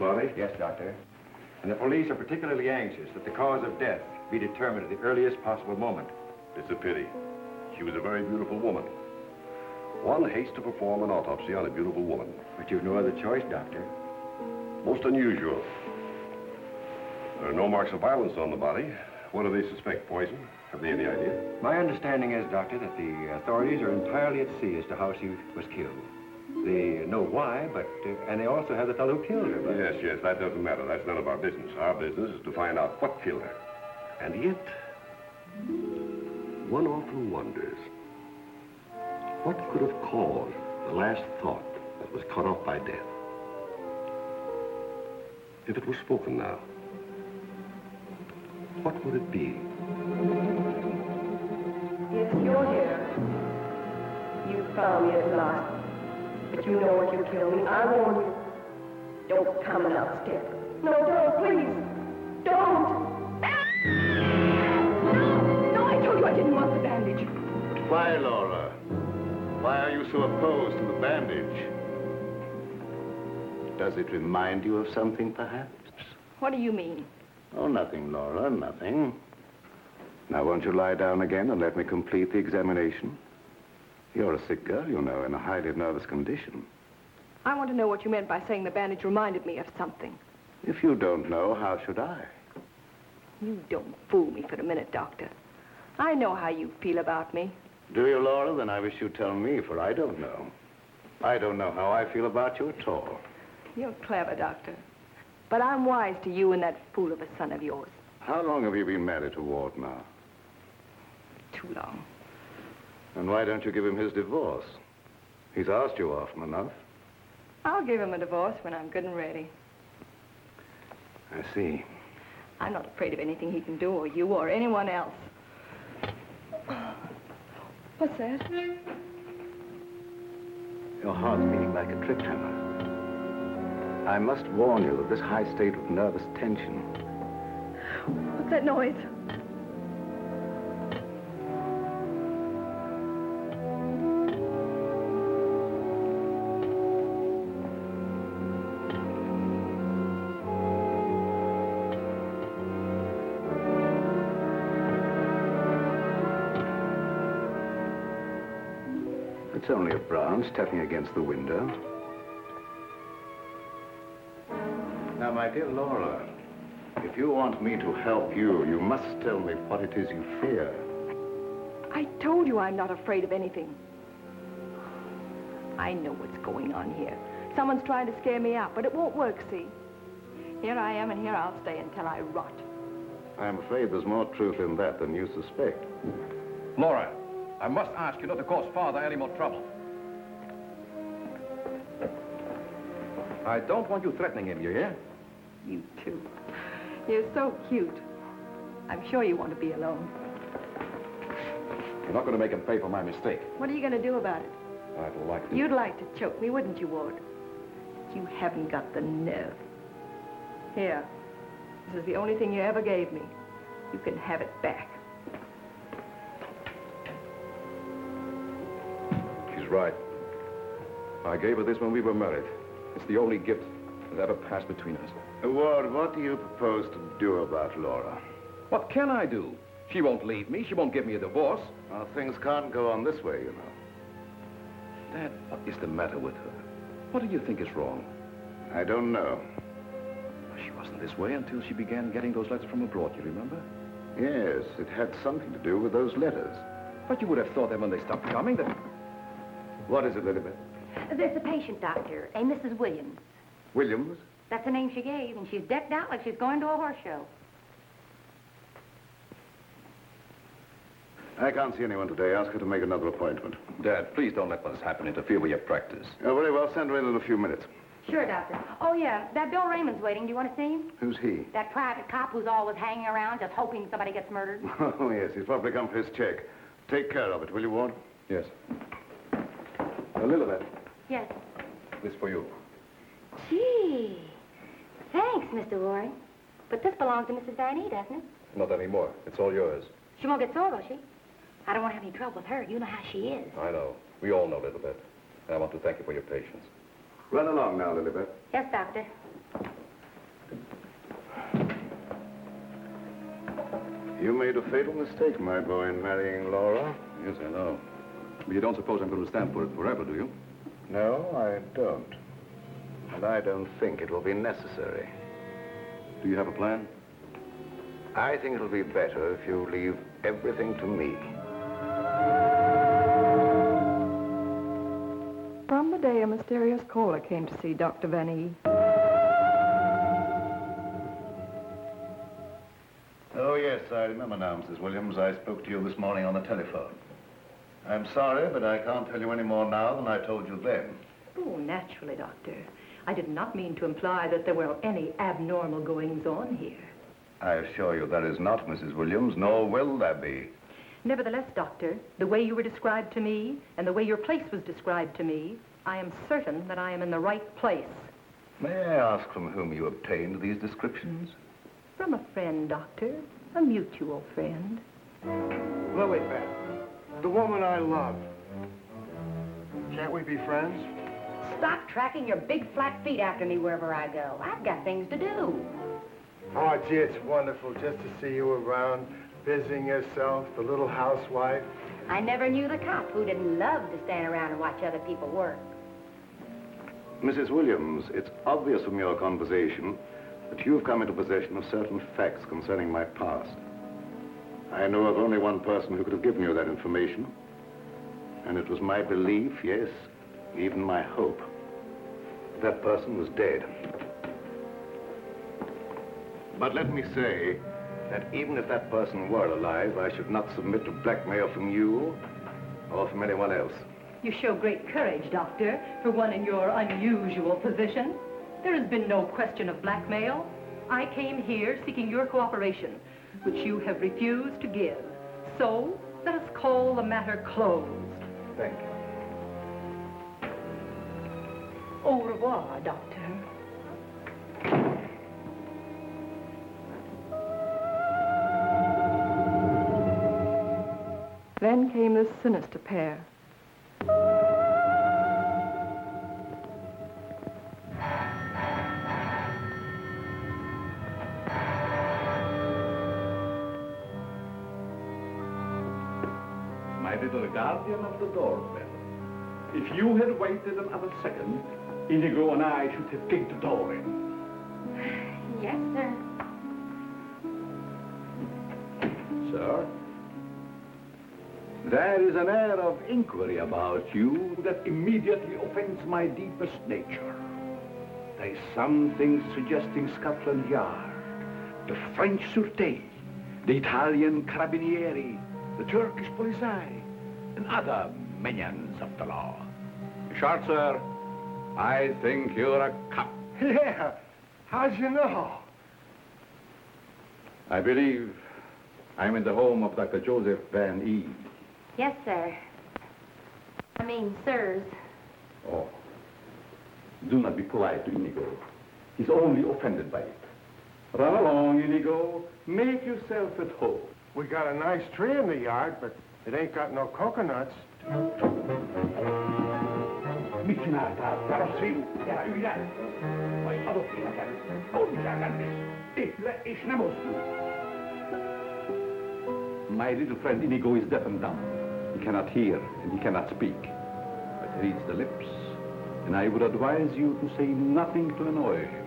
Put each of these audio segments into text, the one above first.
body? Yes, Doctor. And the police are particularly anxious that the cause of death be determined at the earliest possible moment. It's a pity. She was a very beautiful woman. One hates to perform an autopsy on a beautiful woman. But you've no other choice, Doctor. Most unusual. There are no marks of violence on the body. What do they suspect? Poison? Have they any idea? My understanding is, Doctor, that the authorities are entirely at sea as to how she was killed. They know why, but, and they also have the fellow who killed her, but... Yes, that doesn't matter. That's none of our business. Our business is to find out what killed her. And yet, one often wonders, what could have caused the last thought that was cut off by death? If it were spoken now, what would it be? Yes, you're here. You found me at last. But you know what you killed me. I warn you. Don't come another step. No, don't, please. Don't. No, I told you I didn't want the bandage. Why, Laura? Why are you so opposed to the bandage? Does it remind you of something, perhaps? What do you mean? Oh, nothing, Laura, nothing. Now, won't you lie down again and let me complete the examination? You're a sick girl, you know, in a highly nervous condition. I want to know what you meant by saying the bandage reminded me of something. If you don't know, how should I? You don't fool me for a minute, Doctor. I know how you feel about me. Do you, Laura? Then I wish you'd tell me, for I don't know. I don't know how I feel about you at all. You're clever, Doctor. But I'm wise to you and that fool of a son of yours. How long have you been married to Ward now? Too long. And why don't you give him his divorce? He's asked you often enough. I'll give him a divorce when I'm good and ready. I see. I'm not afraid of anything he can do, or you, or anyone else. What's that? Your heart's beating like a trip hammer. I must warn you that this high state of nervous tension... What's that noise? It's only a branch tapping against the window. Now, my dear Laura, if you want me to help you, you must tell me what it is you fear. I told you I'm not afraid of anything. I know what's going on here. Someone's trying to scare me out, but it won't work, see? Here I am, and here I'll stay until I rot. I'm afraid there's more truth in that than you suspect. Laura, I must ask you not to cause Father any more trouble. I don't want you threatening him, you hear? You too. You're so cute. I'm sure you want to be alone. You're not going to make him pay for my mistake. What are you going to do about it? I'd like to. You'd like to choke me, wouldn't you, Ward? You haven't got the nerve. Here. This is the only thing you ever gave me. You can have it back. She's right. I gave her this when we were married. It's the only gift that ever passed between us. Ward, what do you propose to do about Laura? What can I do? She won't leave me. She won't give me a divorce. Well, things can't go on this way, you know. Dad, what is the matter with her? What do you think is wrong? I don't know. She wasn't this way until she began getting those letters from abroad, you remember? Yes, it had something to do with those letters. But you would have thought that when they stopped coming, that... What is it, Elizabeth? There's a patient, Doctor, a Mrs. Williams. Williams? That's the name she gave, and she's decked out like she's going to a horse show. I can't see anyone today. Ask her to make another appointment. Dad, please don't let what's happened interfere with your practice. Oh, very well. Send her in a few minutes. Sure, Doctor. Oh, yeah, that Bill Raymond's waiting. Do you want to see him? Who's he? That private cop who's always hanging around just hoping somebody gets murdered. Oh, yes. He's probably come for his check. Take care of it, will you, Ward? Yes. Elizabeth. Yes. This for you. Gee. Thanks, Mr. Roy. But this belongs to Mrs. Van E, doesn't it? Not anymore. It's all yours. She won't get sore, will she? I don't want to have any trouble with her. You know how she is. I know. We all know a little bit. And I want to thank you for your patience. Run along now, Lilibet. Yes, Doctor. made a fatal mistake, my boy, in marrying Laura. Yes, I know. But you don't suppose I'm going to stand for it forever, do you? No, I don't. And I don't think it will be necessary. Do you have a plan? I think it'll be better if you leave everything to me. From the day a mysterious caller came to see Dr. Van E. Oh, yes, I remember now, Mrs. Williams. I spoke to you this morning on the telephone. I'm sorry, but I can't tell you any more now than I told you then. Oh, naturally, Doctor. I did not mean to imply that there were any abnormal goings-on here. I assure you there is not, Mrs. Williams, nor will there be. Nevertheless, Doctor, the way you were described to me and the way your place was described to me, I am certain that I am in the right place. May I ask from whom you obtained these descriptions? From a friend, Doctor. A mutual friend. Lilybeth, the woman I love. Can't we be friends? Stop tracking your big flat feet after me wherever I go. I've got things to do. Oh, gee, it's wonderful just to see you around, busying yourself, the little housewife. I never knew the cop who didn't love to stand around and watch other people work. Mrs. Williams, it's obvious from your conversation that you've come into possession of certain facts concerning my past. I know of only one person who could have given you that information, and it was my belief, yes, even my hope, that person was dead. But let me say that even if that person were alive, I should not submit to blackmail from you or from anyone else. You show great courage, Doctor, for one in your unusual position. There has been no question of blackmail. I came here seeking your cooperation, which you have refused to give. So, let us call the matter closed. Thank you. Au revoir, Doctor. Then came this sinister pair. My little guardian of the doorbell. If you had waited another second, Inigo and I should have kicked the door in. Yes, sir. Sir? There is an air of inquiry about you that immediately offends my deepest nature. There is something suggesting Scotland Yard, the French Sûreté, the Italian Carabinieri, the Turkish Polizei, and other minions of the law. Short, sir, I think you're a cop. Yeah, how'd you know? I believe I'm in the home of Dr. Joseph Van E. Yes, sir. I mean, sirs. Oh, do not be polite to Inigo. He's only offended by it. Run along, Inigo. Make yourself at home. We got a nice tree in the yard, but it ain't got no coconuts. My little friend Inigo is deaf and dumb. He cannot hear and he cannot speak. But he reads the lips, and I would advise you to say nothing to annoy him.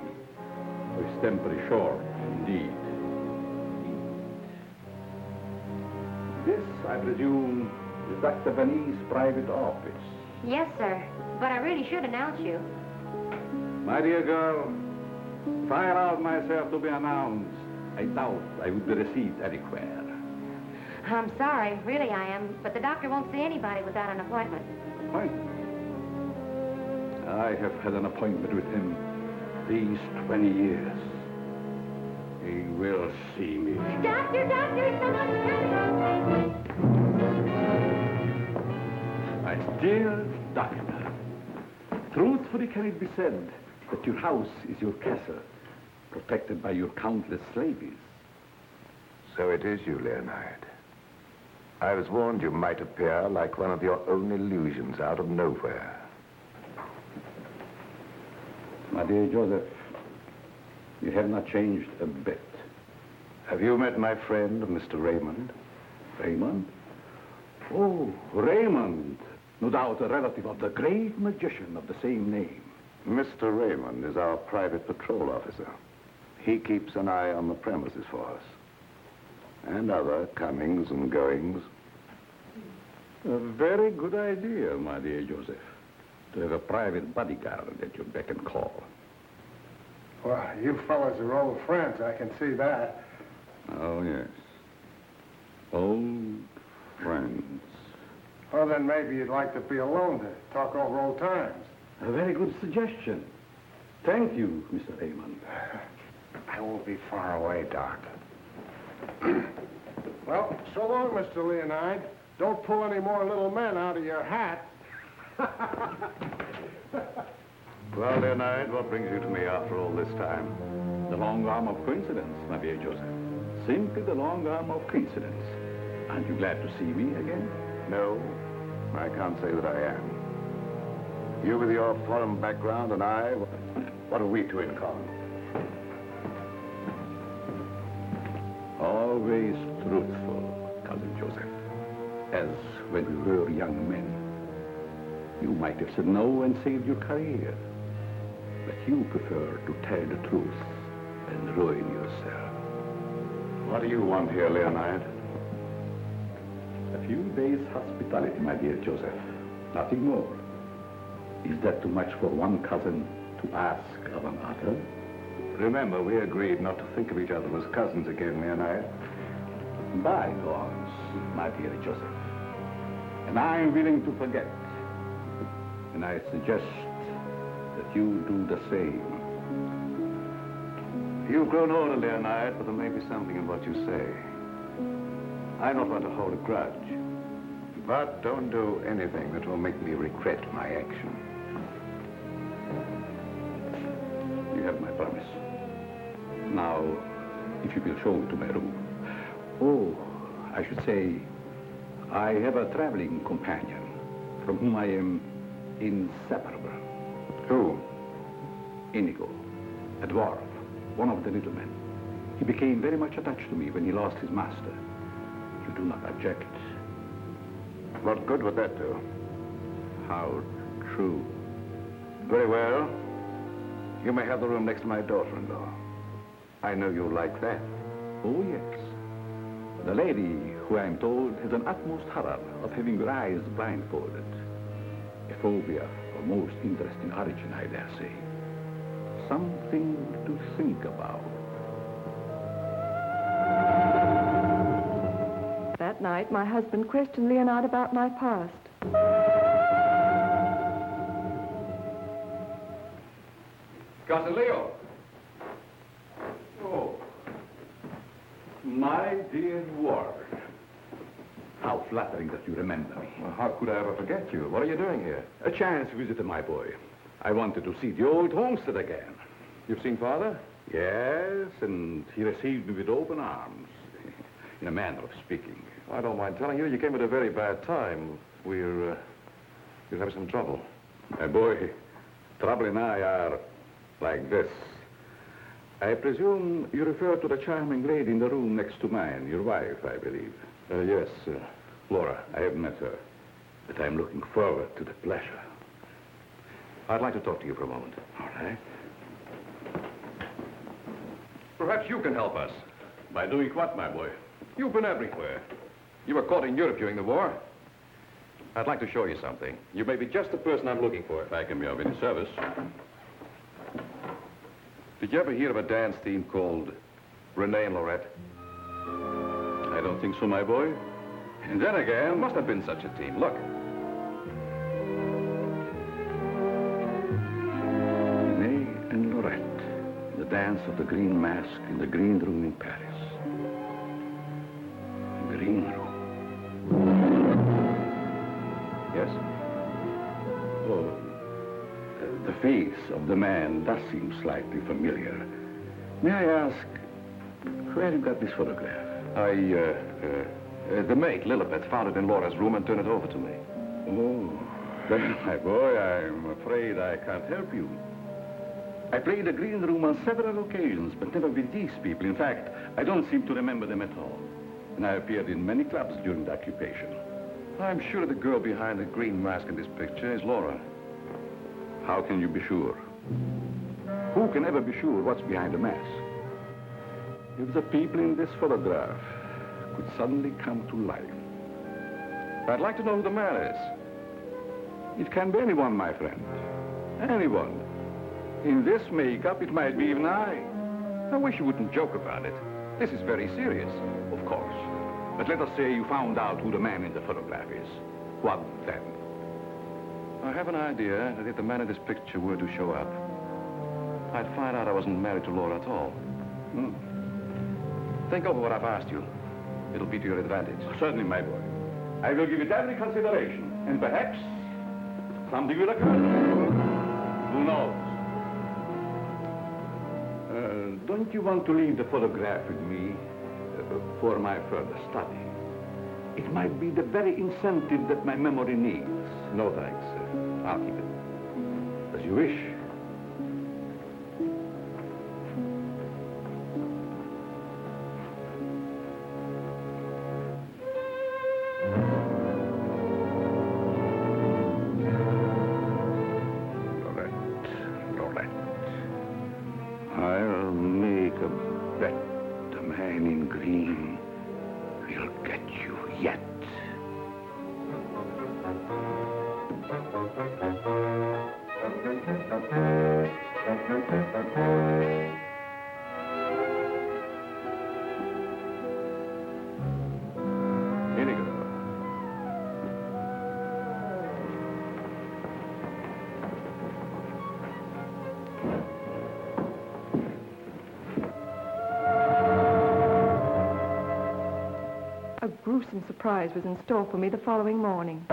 For his temper is short, indeed. This, I presume, is Dr. Van E's private office. Yes, sir. But I really should announce you. My dear girl, if I allowed myself to be announced, I doubt I would be received anywhere. I'm sorry, really I am, but the doctor won't see anybody without an appointment. Appointment? I have had an appointment with him these 20 years. He will see me. Doctor, someone's coming! My dear doctor, truthfully can it be said that your house is your castle, protected by your countless slaves? So it is you, Leonard. I was warned you might appear like one of your own illusions out of nowhere. My dear Joseph, you have not changed a bit. Have you met my friend, Mr. Raymond? Raymond? Oh, Raymond. No doubt a relative of the great magician of the same name. Mr. Raymond is our private patrol officer. He keeps an eye on the premises for us. And other comings and goings. A very good idea, my dear Joseph. To have a private bodyguard at your beck and call. Well, you fellas are old friends, I can see that. Oh, yes. Old friends. Well, then maybe you'd like to be alone to talk over old times. A very good suggestion. Thank you, Mr. Raymond. I won't be far away, Doc. Well, so long, Mr. Leonide. Don't pull any more little men out of your hat. Well, Leonard, what brings you to me after all this time? The long arm of coincidence, my dear Joseph. Simply the long arm of coincidence. Aren't you glad to see me again? No, I can't say that I am. You with your foreign background and I, what have we two in common? Always truthful, Cousin Joseph. As when we were young men. You might have said no and saved your career. But you prefer to tell the truth and ruin yourself. What do you want here, Leonard? A few days' hospitality, my dear Joseph. Nothing more. Is that too much for one cousin to ask of another? Remember, we agreed not to think of each other as cousins again, Leonard. Bygones, my dear Joseph. And I'm willing to forget. And I suggest that you do the same. You've grown older, Leonard, but there may be something in what you say. I don't want to hold a grudge. But don't do anything that will make me regret my action. You have my promise. Now, if you will show me to my room. Oh, I should say, I have a traveling companion from whom I am inseparable. Who? Inigo, a dwarf, one of the little men. He became very much attached to me when he lost his master. You do not object? What good would that do? How true. Very well. You may have the room next to my daughter-in-law. I know you like that. Oh, yes. The lady, who I am told has an utmost horror of having her eyes blindfolded. A phobia of most interesting origin, I dare say. Something to think about. That night, my husband questioned Leonard about my past. Cousin Leo. Oh, my dear Ward. How flattering that you remember me. Well, how could I ever forget you? What are you doing here? A chance visit, my boy. I wanted to see the old homestead again. You've seen Father? Yes, and he received me with open arms, in a manner of speaking. I don't mind telling you, you came at a very bad time. We're having some trouble. My boy, trouble and I are like this. I presume you refer to the charming lady in the room next to mine, your wife, I believe. Yes, Laura, I have met her, but I'm looking forward to the pleasure. I'd like to talk to you for a moment. All right. Perhaps you can help us. By doing what, my boy? You've been everywhere. You were caught in Europe during the war. I'd like to show you something. You may be just the person I'm looking for. If I can be of any service. Did you ever hear of a dance team called Renee and Lorette? I don't think so, my boy. And then again... There must have been such a team. Look. Renee and Lorette. The dance of the green mask in the green room in Paris. Green room. Yes? Oh, the face of the man does seem slightly familiar. May I ask, where you got this photograph? The maid, Lilibet, found it in Laura's room and turned it over to me. Oh, then, my boy, I'm afraid I can't help you. I played the green room on several occasions, but never with these people. In fact, I don't seem to remember them at all. And I appeared in many clubs during the occupation. I'm sure the girl behind the green mask in this picture is Laura. How can you be sure? Who can ever be sure what's behind the mask? If the people in this photograph could suddenly come to life. I'd like to know who the man is. It can be anyone, my friend. Anyone. In this makeup, it might be even I. I wish you wouldn't joke about it. This is very serious. Of course. But let us say you found out who the man in the photograph is. What then? I have an idea that if the man in this picture were to show up, I'd find out I wasn't married to Laura at all. Think over what I've asked you. It'll be to your advantage. Certainly, my boy. I will give it every consideration. And perhaps something will occur. Who knows? Don't you want to leave the photograph with me for my further study? It might be the very incentive that my memory needs. No, thanks. I'll keep it. As you wish. I'll make a bet the man in green will get you yet. Here you go. A gruesome surprise was in store for me the following morning.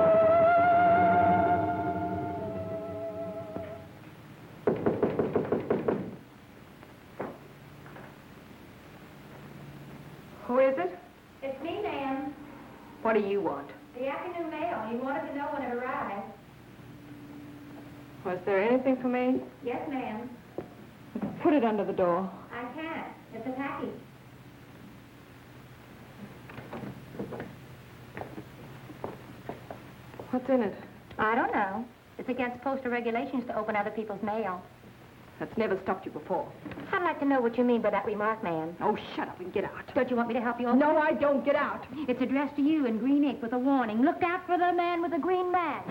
Who is it? It's me, ma'am. What do you want? The afternoon mail. You wanted to know when it arrived. Was there anything for me? Yes, ma'am. Put it under the door. I can't. It's a package. What's in it? I don't know. It's against postal regulations to open other people's mail. That's never stopped you before. I'd like to know what you mean by that remark, ma'am. Oh, shut up and get out. Don't you want me to help you open No, it? I don't. Get out. It's addressed to you in green ink with a warning. Look out for the man with the green mask.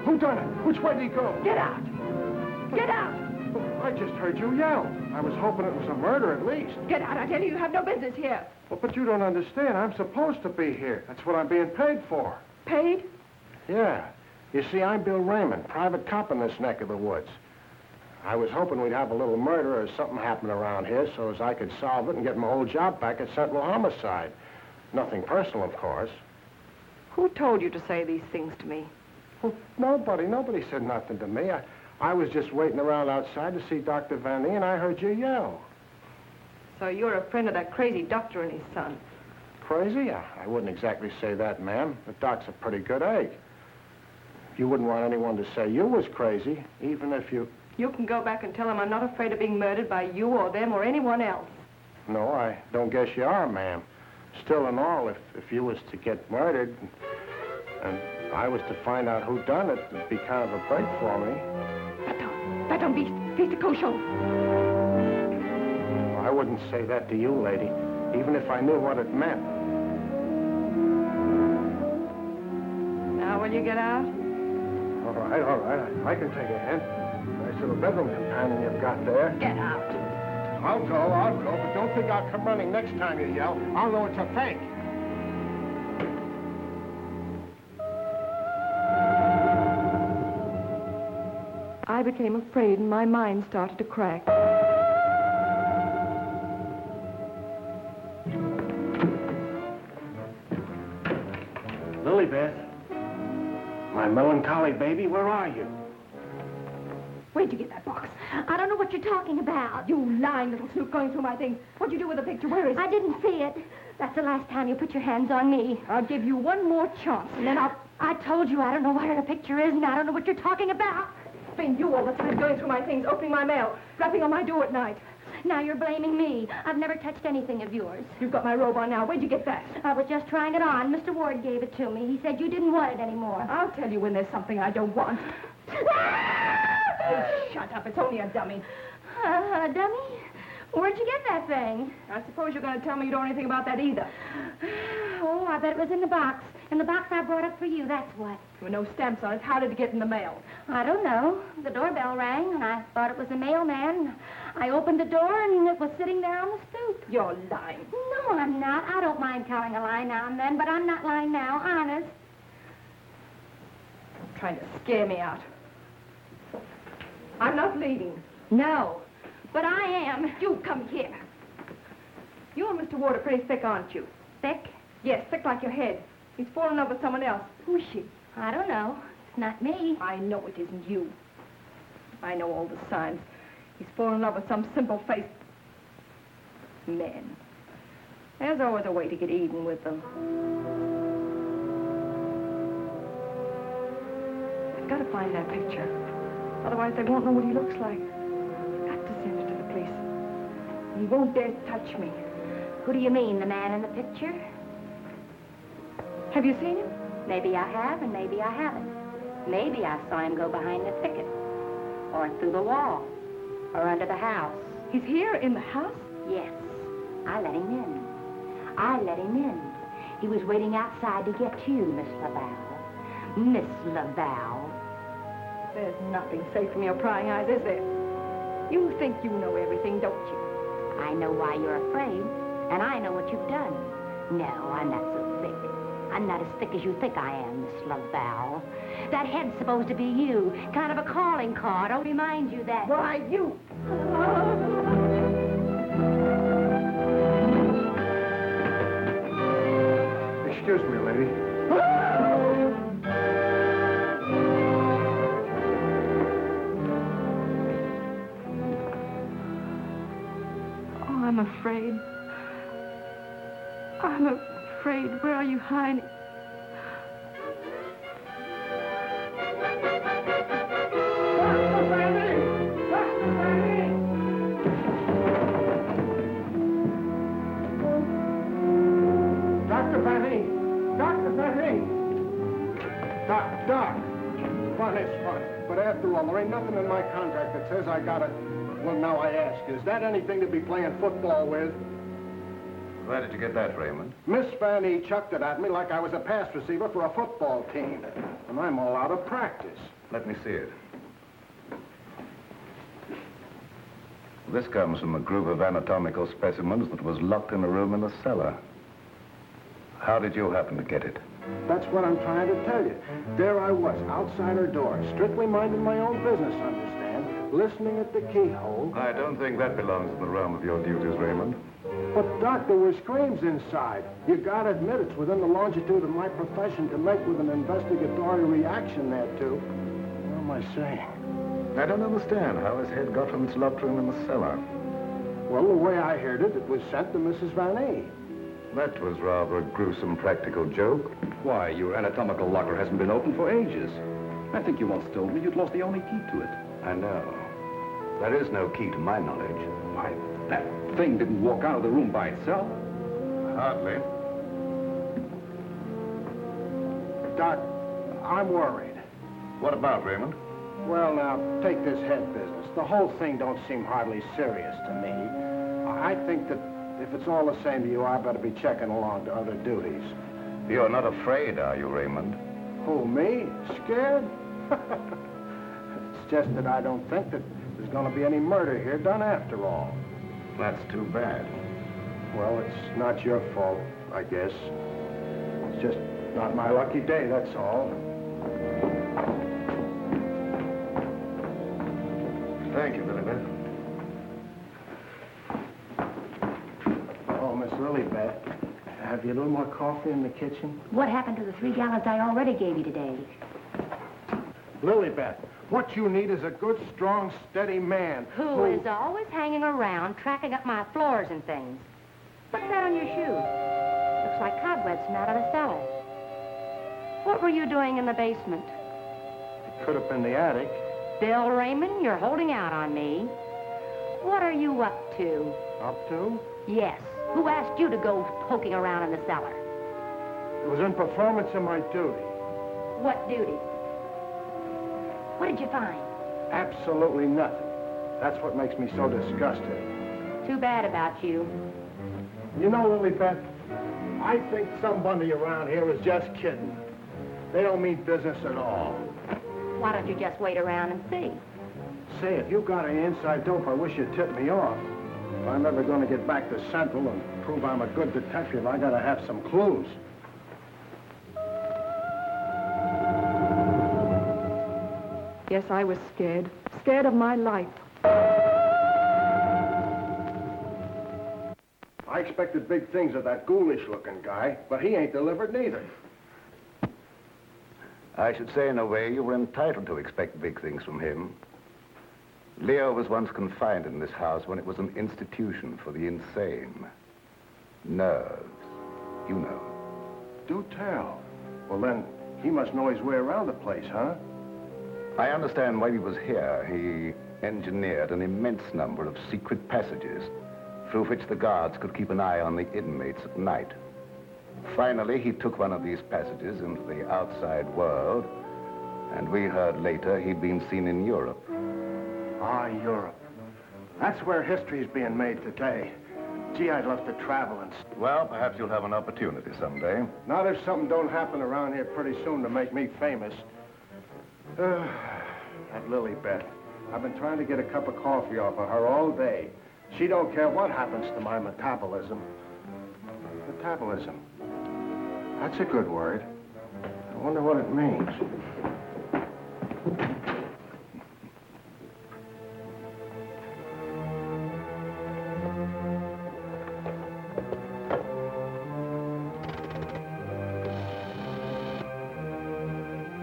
Who done it? Which way did he go? Get out. Get out. I just heard you yell. I was hoping it was a murder at least. Get out. I tell you, you have no business here. Well, but you don't understand. I'm supposed to be here. That's what I'm being paid for. Paid? Yeah. You see, I'm Bill Raymond, private cop in this neck of the woods. I was hoping we'd have a little murder or something happen around here so as I could solve it and get my old job back at Sentinel Homicide. Nothing personal, of course. Who told you to say these things to me? Well, nobody said nothing to me. I was just waiting around outside to see Dr. Van Nee, and I heard you yell. So you're a friend of that crazy doctor and his son. Crazy? I wouldn't exactly say that, ma'am. The doc's a pretty good egg. You wouldn't want anyone to say you was crazy, even if you... You can go back and tell them I'm not afraid of being murdered by you or them or anyone else. No, I don't guess you are, ma'am. Still and all, if you was to get murdered and I was to find out who done it, it'd be kind of a break for me. That don't be the kosher. I wouldn't say that to you, lady, even if I knew what it meant. Now will you get out? All right. I can take a hint. I to the bedroom companion you've got there. Get out. I'll go, but don't think I'll come running next time you yell. I'll know it's a fake. I became afraid and my mind started to crack. Lilybeth, my melancholy baby, where are you? Where'd you get that box? I don't know what you're talking about. You lying little snoop going through my things. What'd you do with the picture? Where is it? I didn't see it. That's the last time you put your hands on me. I'll give you one more chance, and then I told you I don't know what a picture is, and I don't know what you're talking about. It's been you all the time going through my things, opening my mail, rapping on my door at night. Now you're blaming me. I've never touched anything of yours. You've got my robe on now. Where'd you get that? I was just trying it on. Mr. Ward gave it to me. He said you didn't want it anymore. I'll tell you when there's something I don't want. Oh, shut up. It's only a dummy. A dummy? Where'd you get that thing? I suppose you're going to tell me you don't know anything about that either. Oh, I bet it was in the box. In the box I brought up for you, that's what. There were no stamps on it. How did it get in the mail? I don't know. The doorbell rang, and I thought it was the mailman. I opened the door, and it was sitting there on the stoop. You're lying. No, I'm not. I don't mind telling a lie now and then, but I'm not lying now, honest. You're trying to scare me out. I'm not leaving. No, but I am. You come here. You and Mr. Ward are pretty thick, aren't you? Thick? Yes, thick like your head. He's fallen in love with someone else. Who is she? I don't know. It's not me. I know it isn't you. I know all the signs. He's fallen in love with some simple-faced man. There's always a way to get even with them. I've got to find that picture. Otherwise, they won't know what he looks like. I've got to send it to the police. He won't dare touch me. Who do you mean, the man in the picture? Have you seen him? Maybe I have, and maybe I haven't. Maybe I saw him go behind the thicket, or through the wall, or under the house. He's here in the house? Yes. I let him in. I let him in. He was waiting outside to get you, Miss Laval. Miss Laval. There's nothing safe from your prying eyes, is there? You think you know everything, don't you? I know why you're afraid, and I know what you've done. No, I'm not so thick. I'm not as thick as you think I am, Miss Laval. That head's supposed to be you, kind of a calling card. I'll remind you that... Why, you... Excuse me, lady. Oh, I'm afraid. I'm afraid. Where are you hiding? Dr. Fanny! Dr. Fanny! Doc. Fun is fun. But after all, there ain't nothing in my contract that says I gotta... Well, now I ask, is that anything to be playing football with? Where did you get that, Raymond? Miss Fanny chucked it at me like I was a pass receiver for a football team. And I'm all out of practice. Let me see it. This comes from a group of anatomical specimens that was locked in a room in the cellar. How did you happen to get it? That's what I'm trying to tell you. There I was, outside her door, strictly minding my own business, understand? Listening at the keyhole. I don't think that belongs in the realm of your duties, Raymond. But, Doc, there were screams inside. You gotta admit it's within the longitude of my profession to make with an investigatory reaction there, too. What am I saying? I don't understand how his head got from its locked room in the cellar. Well, the way I heard it, it was sent to Mrs. Van A. That was rather a gruesome practical joke. Why, your anatomical locker hasn't been opened for ages. I think you once told me you'd lost the only key to it. I know. There is no key to my knowledge. Why, that thing didn't walk out of the room by itself. Hardly. Doc, I'm worried. What about, Raymond? Well, now, take this head business. The whole thing don't seem hardly serious to me. I think that if it's all the same to you, I better be checking along to other duties. You're not afraid, are you, Raymond? Who, me? Scared? It's just that I don't think that there's going to be any murder here done after all. That's too bad. Well, it's not your fault, I guess. It's just not my lucky day, that's all. Thank you, Lilibet. Oh, Miss Lilibet, have you a little more coffee in the kitchen? What happened to the 3 gallons I already gave you today? Lilibet, what you need is a good, strong, steady man Who is always hanging around, tracking up my floors and things. What's that on your shoe? Looks like cobwebs from out of the cellar. What were you doing in the basement? It could have been the attic. Bill Raymond, you're holding out on me. What are you up to? Up to? Yes. Who asked you to go poking around in the cellar? It was in performance of my duty. What duty? What did you find? Absolutely nothing. That's what makes me so disgusted. Too bad about you. You know, Lilibet, I think somebody around here is just kidding. They don't mean business at all. Why don't you just wait around and see? Say, if you got any inside dope, I wish you'd tip me off. If I'm ever going to get back to Central and prove I'm a good detective, I gotta have some clues. Yes, I was scared. Scared of my life. I expected big things of that ghoulish-looking guy, but he ain't delivered neither. I should say, in a way, you were entitled to expect big things from him. Leo was once confined in this house when it was an institution for the insane. Nerves, you know. Do tell. Well, then, he must know his way around the place, huh? I understand while he was here, he engineered an immense number of secret passages through which the guards could keep an eye on the inmates at night. Finally, he took one of these passages into the outside world, and we heard later he'd been seen in Europe. Ah, Europe. That's where history's being made today. Gee, I'd love to travel and... Well, perhaps you'll have an opportunity someday. Not if something don't happen around here pretty soon to make me famous. That Lilibet. I've been trying to get a cup of coffee off of her all day. She don't care what happens to my metabolism. Metabolism. That's a good word. I wonder what it means.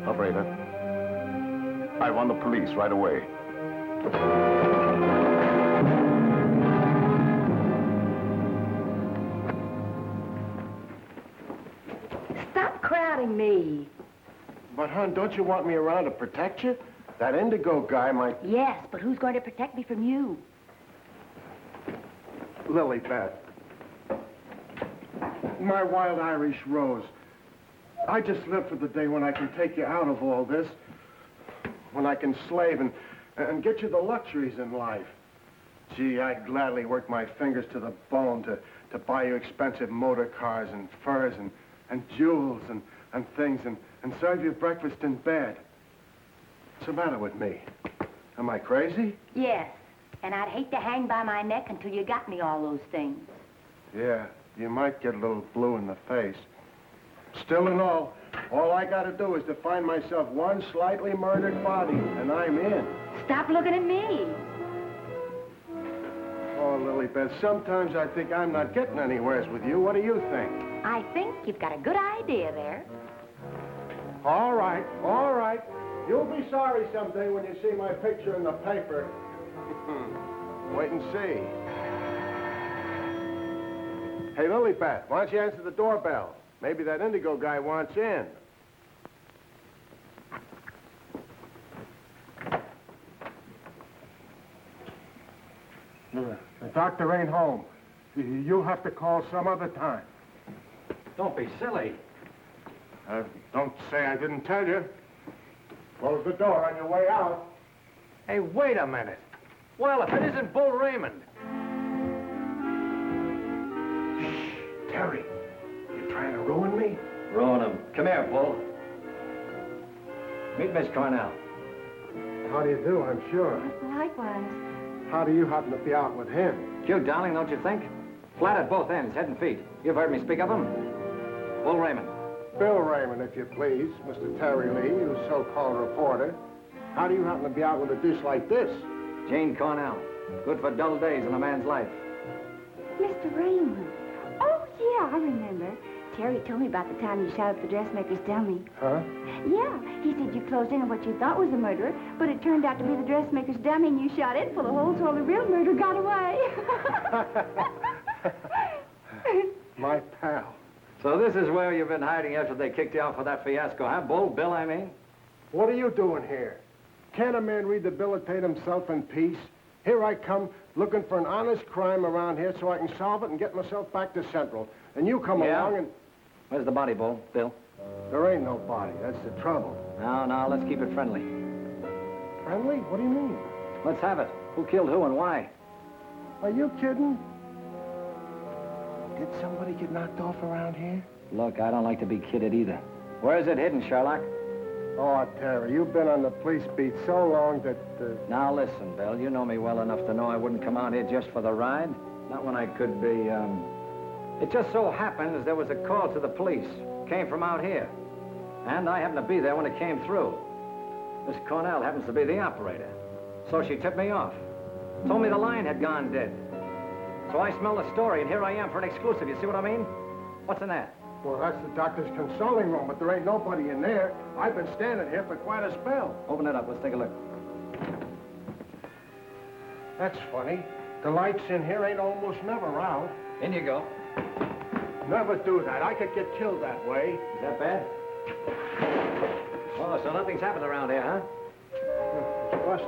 Operator, I want the police right away. Stop crowding me. But, hon, don't you want me around to protect you? That indigo guy might... Yes, but who's going to protect me from you? Lilibet. My wild Irish rose. I just live for the day when I can take you out of all this. When I can slave and get you the luxuries in life. Gee, I'd gladly work my fingers to the bone to buy you expensive motor cars and furs and jewels and things and serve you breakfast in bed. What's the matter with me? Am I crazy? Yes, and I'd hate to hang by my neck until you got me all those things. Yeah, you might get a little blue in the face. Still and all I gotta do is to find myself one slightly murdered body, and I'm in. Stop looking at me. Oh, Lilibet, sometimes I think I'm not getting anywheres with you. What do you think? I think you've got a good idea there. All right, all right. You'll be sorry someday when you see my picture in the paper. Wait and see. Hey, Lilibet, why don't you answer the doorbell? Maybe that indigo guy wants in. The doctor ain't home. You'll have to call some other time. Don't be silly. Don't say I didn't tell you. Close the door on your way out. Hey, wait a minute. Well, if it isn't Bull Raymond. Shh, Terry. You trying to ruin me? Ruin him. Come here, Bull. Meet Miss Cornell. How do you do, I'm sure. Likewise. How do you happen to be out with him? Cute, darling, don't you think? Flat at both ends, head and feet. You've heard me speak of him. Bull Raymond. Bill Raymond, if you please. Mr. Terry Lee, you so-called reporter. How do you happen to be out with a dish like this? Jane Cornell. Good for dull days in a man's life. Mr. Raymond. Oh, yeah, I remember. Terry told me about the time you shot up the dressmaker's dummy. Huh? Yeah, he said you closed in on what you thought was a murderer, but it turned out to be the dressmaker's dummy, and you shot it full of holes so the real murderer got away. My pal. So this is where you've been hiding after they kicked you out for that fiasco, huh? Bill, I mean? What are you doing here? Can't a man rehabilitate himself in peace? Here I come, looking for an honest crime around here so I can solve it and get myself back to Central. And you come along and... Where's the body, Bill? There ain't no body. That's the trouble. No, let's keep it friendly. Friendly? What do you mean? Let's have it. Who killed who and why? Are you kidding? Did somebody get knocked off around here? Look, I don't like to be kidded either. Where is it hidden, Sherlock? Oh, Terry, you've been on the police beat so long that... Now, listen, Bill, you know me well enough to know I wouldn't come out here just for the ride. Not when I could be, It just so happens there was a call to the police. Came from out here. And I happened to be there when it came through. Miss Cornell happens to be the operator. So she tipped me off. Told me the line had gone dead. So I smelled the story, and here I am for an exclusive. You see what I mean? What's in that? Well, that's the doctor's consulting room, but there ain't nobody in there. I've been standing here for quite a spell. Open it up. Let's take a look. That's funny. The lights in here ain't almost never out. In you go. Never do that. I could get killed that way. Is that bad? Oh, so nothing's happened around here, huh? It's busted.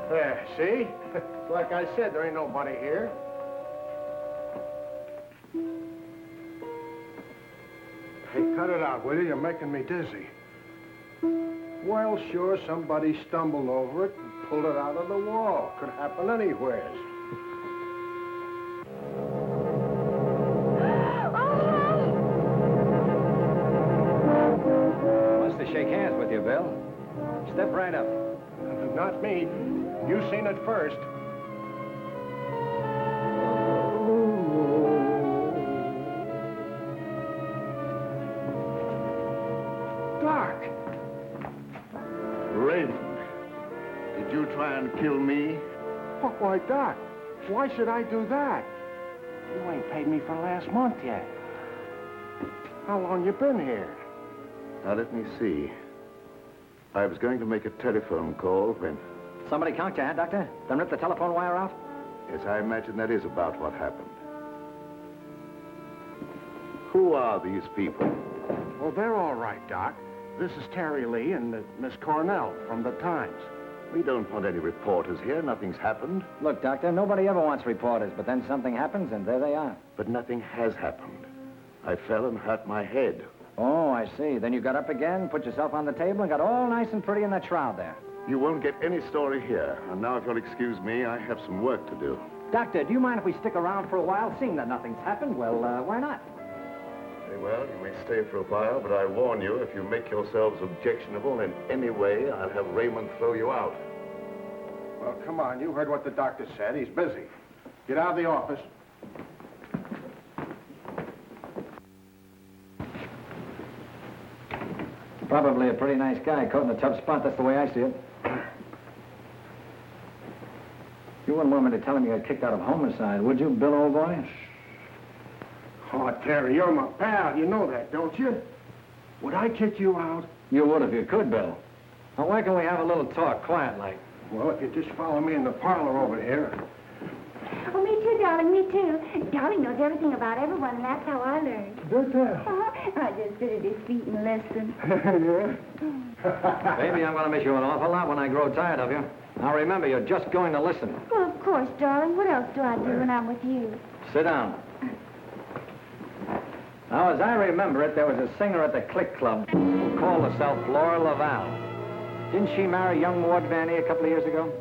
There, see? Like I said, there ain't nobody here. Hey, cut it out, will you? You're making me dizzy. Well, sure, somebody stumbled over it and pulled it out of the wall. Could happen anywhere. Wants to shake hands with you, Bill. Step right up. Not me. You seen it first. Doc! Raymond, did you try and kill me? Why, Doc, why should I do that? You ain't paid me for last month yet. How long you been here? Now, let me see. I was going to make a telephone call when... Somebody conked you, huh, Doctor? Then rip the telephone wire off? Yes, I imagine that is about what happened. Who are these people? Well, they're all right, Doc. This is Terry Lee and Miss Cornell from the Times. We don't want any reporters here. Nothing's happened. Look, Doctor, nobody ever wants reporters, but then something happens, and there they are. But nothing has happened. I fell and hurt my head. Oh, I see. Then you got up again, put yourself on the table, and got all nice and pretty in that shroud there. You won't get any story here. And now, if you'll excuse me, I have some work to do. Doctor, do you mind if we stick around for a while, seeing that nothing's happened? Well, why not? Very well, you may stay for a while, but I warn you, if you make yourselves objectionable in any way, I'll have Raymond throw you out. Well, come on. You heard what the doctor said. He's busy. Get out of the office. Probably a pretty nice guy, caught in a tough spot. That's the way I see it. You wouldn't want me to tell him you got kicked out of homicide, would you, Bill, old boy? Oh, Terry, you're my pal. You know that, don't you? Would I kick you out? You would if you could, Bill. Now, why can't we have a little talk, quiet-like? Well, if you just follow me in the parlor over here. Oh, me too, darling, me too. Darling knows everything about everyone, and that's how I learned. Do tell. I just sit at his feet and listen. Yeah? Baby, I'm going to miss you an awful lot when I grow tired of you. Now, remember, you're just going to listen. Well, of course, darling. What else do I do when I'm with you? Sit down. Now, as I remember it, there was a singer at the Click Club who called herself Laura Laval. Didn't she marry young Ward Vanny a couple of years ago?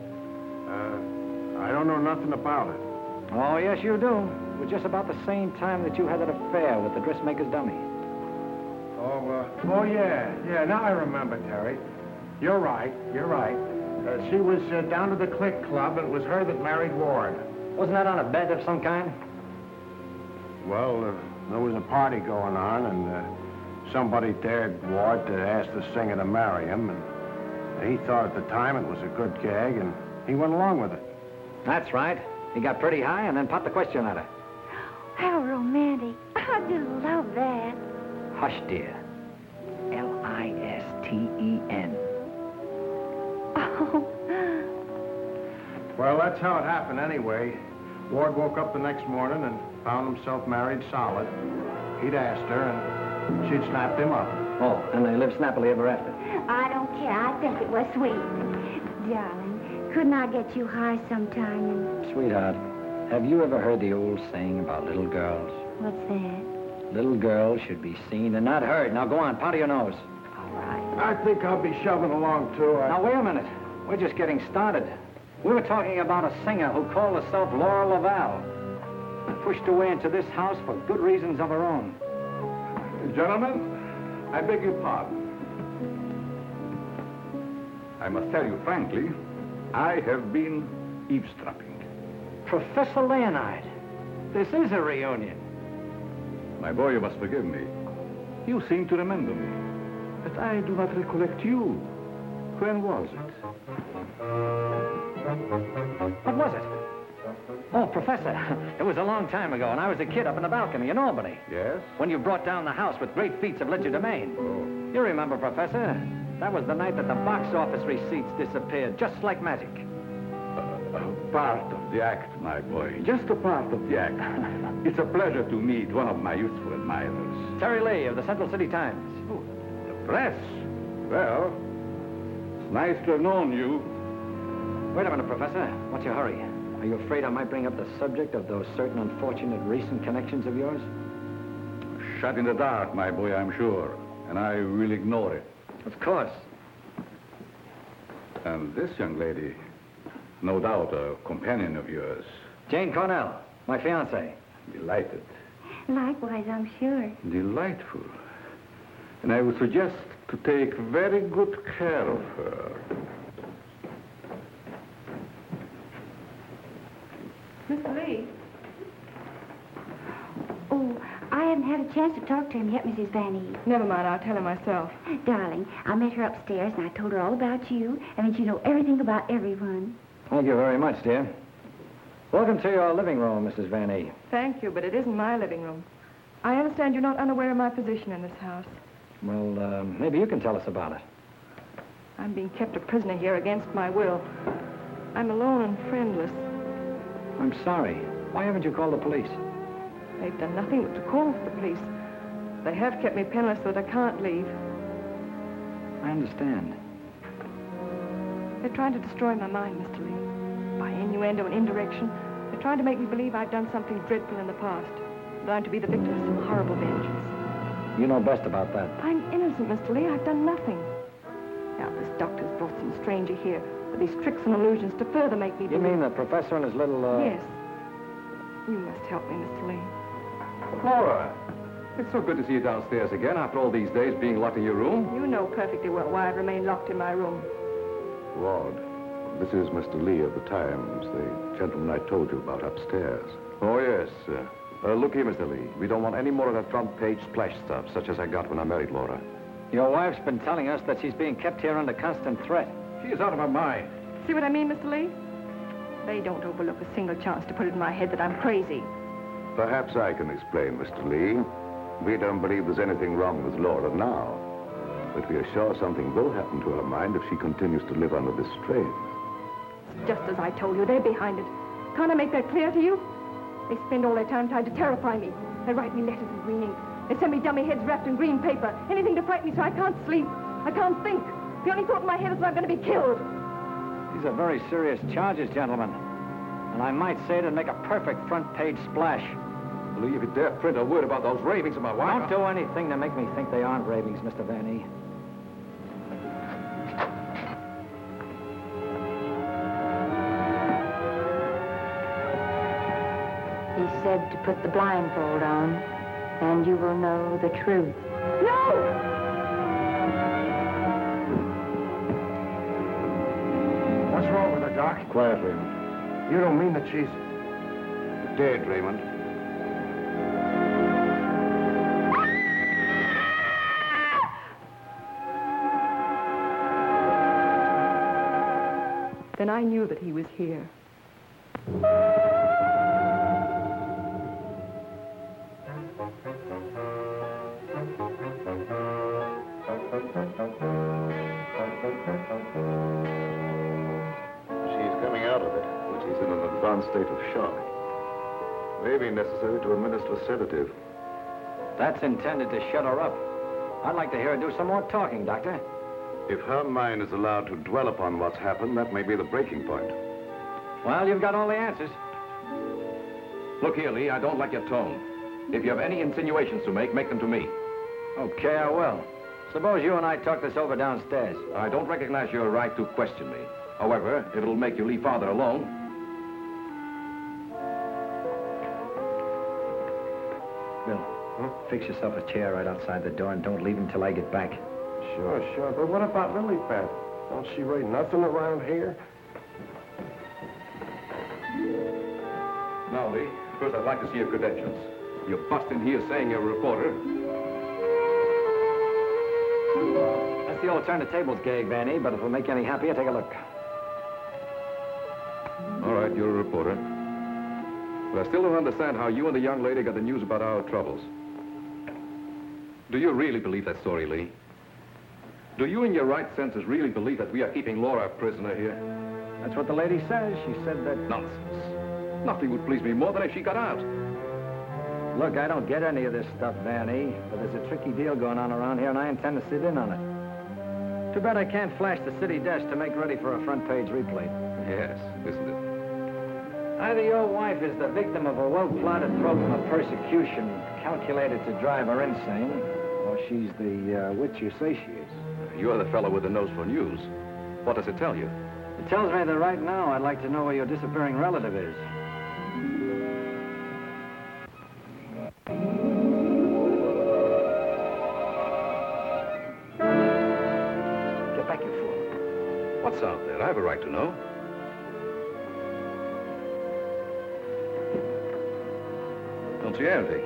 I don't know nothing about it. Oh, yes, you do. It was just about the same time that you had that affair with the dressmaker's dummy. Oh, yeah. Yeah, now I remember, Terry. You're right. She was down to the Click Club, and it was her that married Ward. Wasn't that on a bet of some kind? Well, there was a party going on, and somebody dared Ward to ask the singer to marry him, and he thought at the time it was a good gag, and he went along with it. That's right. He got pretty high and then popped the question at her. How romantic. I just love that. Hush, dear. Listen. Oh. Well, that's how it happened anyway. Ward woke up the next morning and found himself married solid. He'd asked her, and she'd snapped him up. Oh, and they lived snappily ever after. I don't care. I think it was sweet. Darling, couldn't I get you high sometime? Sweetheart, have you ever heard the old saying about little girls? What's that? Little girls should be seen and not heard. Now go on, powder your nose. All right. I think I'll be shoving along, too. Now, wait a minute. We're just getting started. We were talking about a singer who called herself Laura Laval. Pushed away into this house for good reasons of her own. Gentlemen, I beg your pardon. I must tell you frankly, I have been eavesdropping. Professor Leonard, this is a reunion. My boy, you must forgive me. You seem to remember me, but I do not recollect you. When was it? What was it? Oh, Professor, it was a long time ago, and I was a kid up in the balcony in Albany. Yes? When you brought down the house with great feats of legerdemain. Oh. You remember, Professor? That was the night that the box office receipts disappeared, just like magic. Part of the act, my boy. Just a part of the act. It's a pleasure to meet one of my youthful admirers. Terry Lee of the Central City Times. Oh, the press? Well, it's nice to have known you. Wait a minute, Professor. What's your hurry? Are you afraid I might bring up the subject of those certain unfortunate recent connections of yours? Shut in the dark, my boy, I'm sure. And I will ignore it. Of course. And this young lady, no doubt a companion of yours. Jane Cornell, my fiancée. Delighted. Likewise, I'm sure. Delightful. And I would suggest to take very good care of her. Mr. Lee? Oh, I haven't had a chance to talk to him yet, Mrs. Van E. Never mind, I'll tell him myself. Darling, I met her upstairs, and I told her all about you, and that you know everything about everyone. Thank you very much, dear. Welcome to your living room, Mrs. Van E. Thank you, but it isn't my living room. I understand you're not unaware of my position in this house. Well, maybe you can tell us about it. I'm being kept a prisoner here against my will. I'm alone and friendless. I'm sorry. Why haven't you called the police? They've done nothing but to call for the police. They have kept me penniless so that I can't leave. I understand. They're trying to destroy my mind, Mr. Lee. By innuendo and indirection, they're trying to make me believe I've done something dreadful in the past. That I'm to be the victim of some horrible vengeance. You know best about that. I'm innocent, Mr. Lee. I've done nothing. Now, this doctor's brought some stranger here with these tricks and illusions to further make me You believe... mean the professor and his little, Yes. You must help me, Mr. Lee. Laura, it's so good to see you downstairs again after all these days being locked in your room. You know perfectly well why I've remained locked in my room. Ward, this is Mr. Lee of the Times, the gentleman I told you about upstairs. Oh, yes. Look here, Mr. Lee. We don't want any more of that front-page splash stuff, such as I got when I married Laura. Your wife's been telling us that she's being kept here under constant threat. She's out of her mind. See what I mean, Mr. Lee? They don't overlook a single chance to put it in my head that I'm crazy. Perhaps I can explain, Mr. Lee. We don't believe there's anything wrong with Laura now. But we are sure something will happen to her mind if she continues to live under this strain. It's just as I told you, they're behind it. Can't I make that clear to you? They spend all their time trying to terrify me. They write me letters in green ink. They send me dummy heads wrapped in green paper. Anything to frighten me so I can't sleep. I can't think. The only thought in my head is that I'm going to be killed. These are very serious charges, gentlemen. And I might say it'd make a perfect front-page splash. Lee, if you dare print a word about those ravings of my wife... Don't do anything to make me think they aren't ravings, Mr. Van E. He said to put the blindfold on, and you will know the truth. No! What's wrong with her, Doc? Quiet, Raymond. You don't mean that she's... Dead, Raymond. Then I knew that he was here. She's coming out of it, but she's in an advanced state of shock. May be necessary to administer a sedative. That's intended to shut her up. I'd like to hear her do some more talking, Doctor. If her mind is allowed to dwell upon what's happened, that may be the breaking point. Well, you've got all the answers. Look here, Lee, I don't like your tone. If you have any insinuations to make them to me. Okay, I will. Suppose you and I talk this over downstairs. I don't recognize your right to question me. However, if it'll make you leave Father alone. Bill, fix yourself a chair right outside the door and don't leave until I get back. Sure. But what about Lily Pad? Don't she rate nothing around here? Now, Lee, first I'd like to see your credentials. You bust in here saying you're a reporter. That's the old turn the tables gag, Vanny, but if it'll make you any happier, take a look. All right, you're a reporter. But I still don't understand how you and the young lady got the news about our troubles. Do you really believe that story, Lee? Do you in your right senses really believe that we are keeping Laura a prisoner here? That's what the lady says. She said that... Nonsense. Nothing would please me more than if she got out. Look, I don't get any of this stuff, Vanny, but there's a tricky deal going on around here, and I intend to sit in on it. Too bad I can't flash the city desk to make ready for a front-page replay. Yes, isn't it? Either your wife is the victim of a well-plotted program of persecution calculated to drive her insane, or she's the witch you say she is. You're the fellow with the nose for news. What does it tell you? It tells me that right now I'd like to know where your disappearing relative is. Get back, you fool. What's out there? I have a right to know. Don't see anything.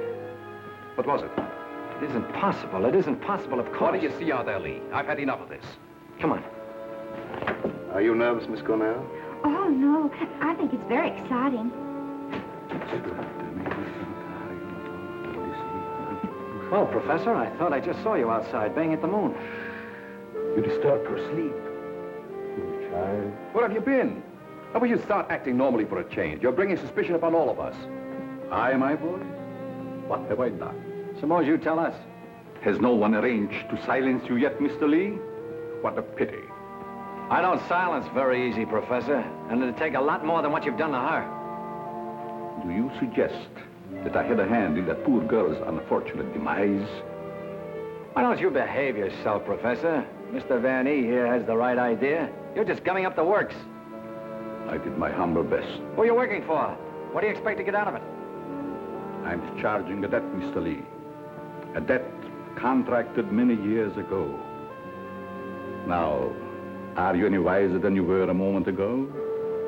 What was it? It isn't possible. It isn't possible, of course. What do you see out there, Lee? I've had enough of this. Come on. Are you nervous, Miss Cornell? Oh, no. I think it's very exciting. Well, Professor, I thought I just saw you outside, banging at the moon. You disturbed her sleep. Poor child. Where have you been? How will you start acting normally for a change? You're bringing suspicion upon all of us. I, my boy? What have I done? Suppose you tell us. Has no one arranged to silence you yet, Mr. Lee? What a pity. I don't silence very easy, Professor, and it'd take a lot more than what you've done to her. Do you suggest that I had a hand in that poor girl's unfortunate demise? Why don't you behave yourself, Professor? Mr. Van E here has the right idea. You're just gumming up the works. I did my humble best. Who are you working for? What do you expect to get out of it? I'm discharging a debt, Mr. Lee. A debt contracted many years ago. Now, are you any wiser than you were a moment ago?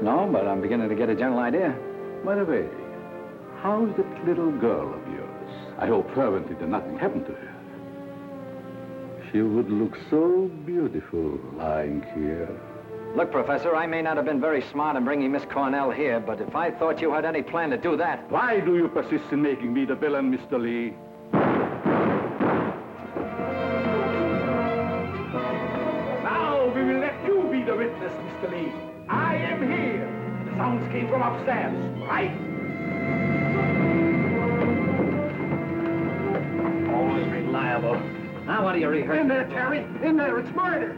No, but I'm beginning to get a general idea. By the way, how's that little girl of yours? I hope fervently that nothing happened to her. She would look so beautiful lying here. Look, Professor, I may not have been very smart in bringing Miss Cornell here, but if I thought you had any plan to do that... Why do you persist in making me the villain, Mr. Lee? Now we will let you be the witness, Mr. Lee. I am here. The sounds came from upstairs, right? Always reliable. Now, what are you rehearsing? In there, Terry. In there. It's murder.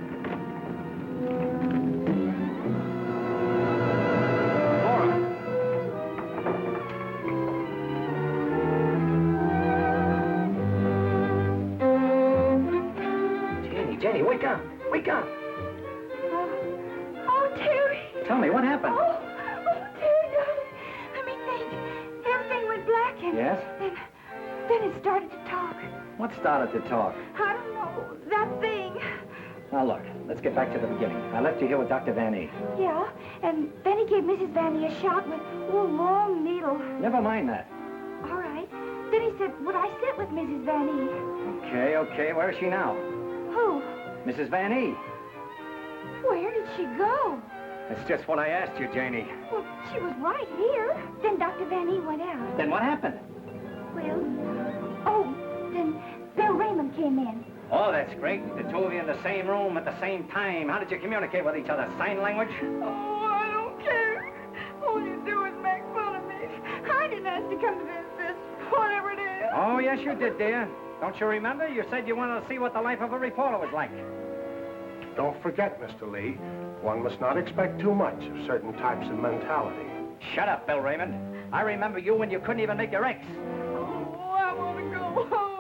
Jenny, wake up. Wake up. Oh, Terry. Tell me, what happened? Oh, Terry, darling. Let me think. Everything went black and... Yes? Then it started to talk. What started the talk? I don't know. That thing. Now, look, let's get back to the beginning. I left you here with Dr. Van E. Yeah, and then he gave Mrs. Vanny a shot with a long needle. Never mind that. All right. Then he said, would I sit with Mrs. Vanny? Okay. Where is she now? Who? Mrs. Van E. Where did she go? That's just what I asked you, Janie. Well, she was right here. Then Dr. Vanny went out. Then what happened? Well, then Bill Raymond came in. Oh, that's great. The two of you in the same room at the same time. How did you communicate with each other? Sign language? Oh, I don't care. All you do is make fun of me. I didn't ask to come to this, whatever it is. Oh, yes, you did, dear. Don't you remember? You said you wanted to see what the life of a reporter was like. Don't forget, Mr. Lee, one must not expect too much of certain types of mentality. Shut up, Bill Raymond. I remember you when you couldn't even make your X. Oh, I want to go home.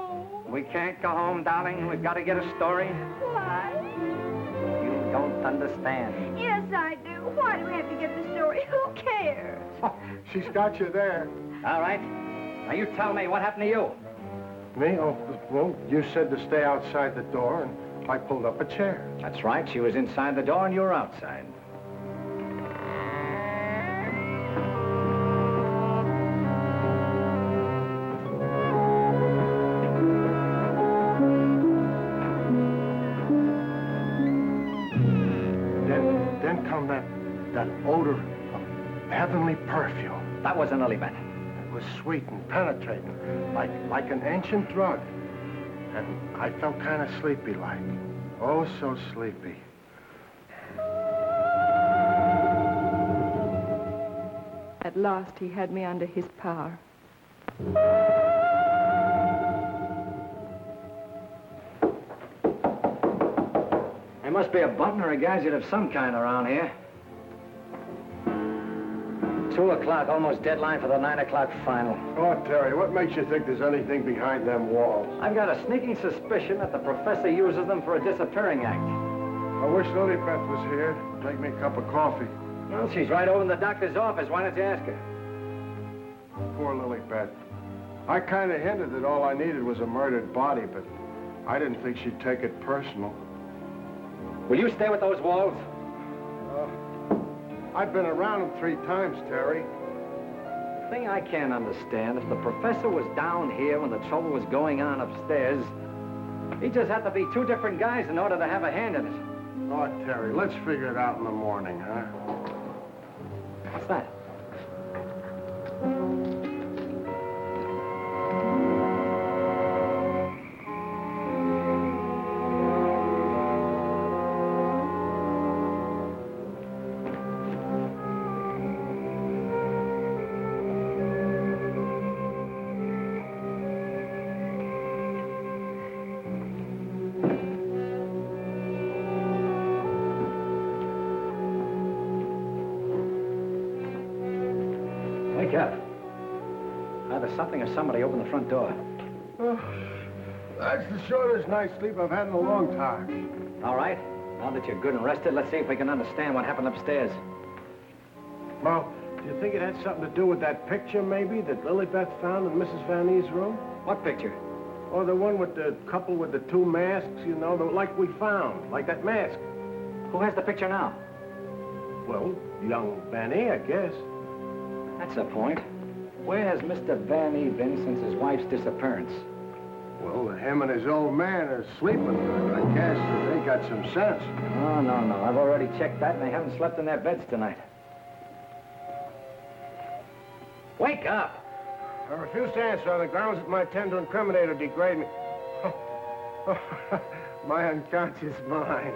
We can't go home, darling. We've got to get a story. Why? You don't understand. Yes, I do. Why do we have to get the story? Who cares? She's got you there. All right. Now, you tell me, what happened to you? Me? Oh, well, you said to stay outside the door, and I pulled up a chair. That's right. She was inside the door, and you were outside. Then come that odor of heavenly perfume. That was an lily pad. It was sweet and penetrating, like an ancient drug. And I felt kind of sleepy-like. Oh, so sleepy. At last, he had me under his power. There must be a button or a gadget of some kind around here. 2 o'clock, almost deadline for the 9 o'clock final. Oh, Terry, what makes you think there's anything behind them walls? I've got a sneaking suspicion that the professor uses them for a disappearing act. I wish Lily Beth was here. Take me a cup of coffee. Well, she's right over in the doctor's office. Why don't you ask her? Poor Lily Beth. I kind of hinted that all I needed was a murdered body, but I didn't think she'd take it personal. Will you stay with those walls? I've been around them 3 times, Terry. The thing I can't understand, if the professor was down here when the trouble was going on upstairs, he just had to be 2 different guys in order to have a hand in it. Oh, Terry, let's figure it out in the morning, huh? What's that? Wake up. Either something or somebody opened the front door. Oh, that's the shortest night's sleep I've had in a long time. All right. Now that you're good and rested, let's see if we can understand what happened upstairs. Well, do you think it had something to do with that picture, maybe, that Lily Beth found in Mrs. Van E's room? What picture? Or the one with the couple with the 2 masks, you know, like we found, like that mask. Who has the picture now? Well, young Van E, I guess. That's the point. Where has Mr. Van E been since his wife's disappearance? Well, him and his old man are sleeping. I guess they got some sense. Oh, no. I've already checked that, and they haven't slept in their beds tonight. Wake up! I refuse to answer on the grounds that my tend to incriminate or degrade me. My unconscious mind.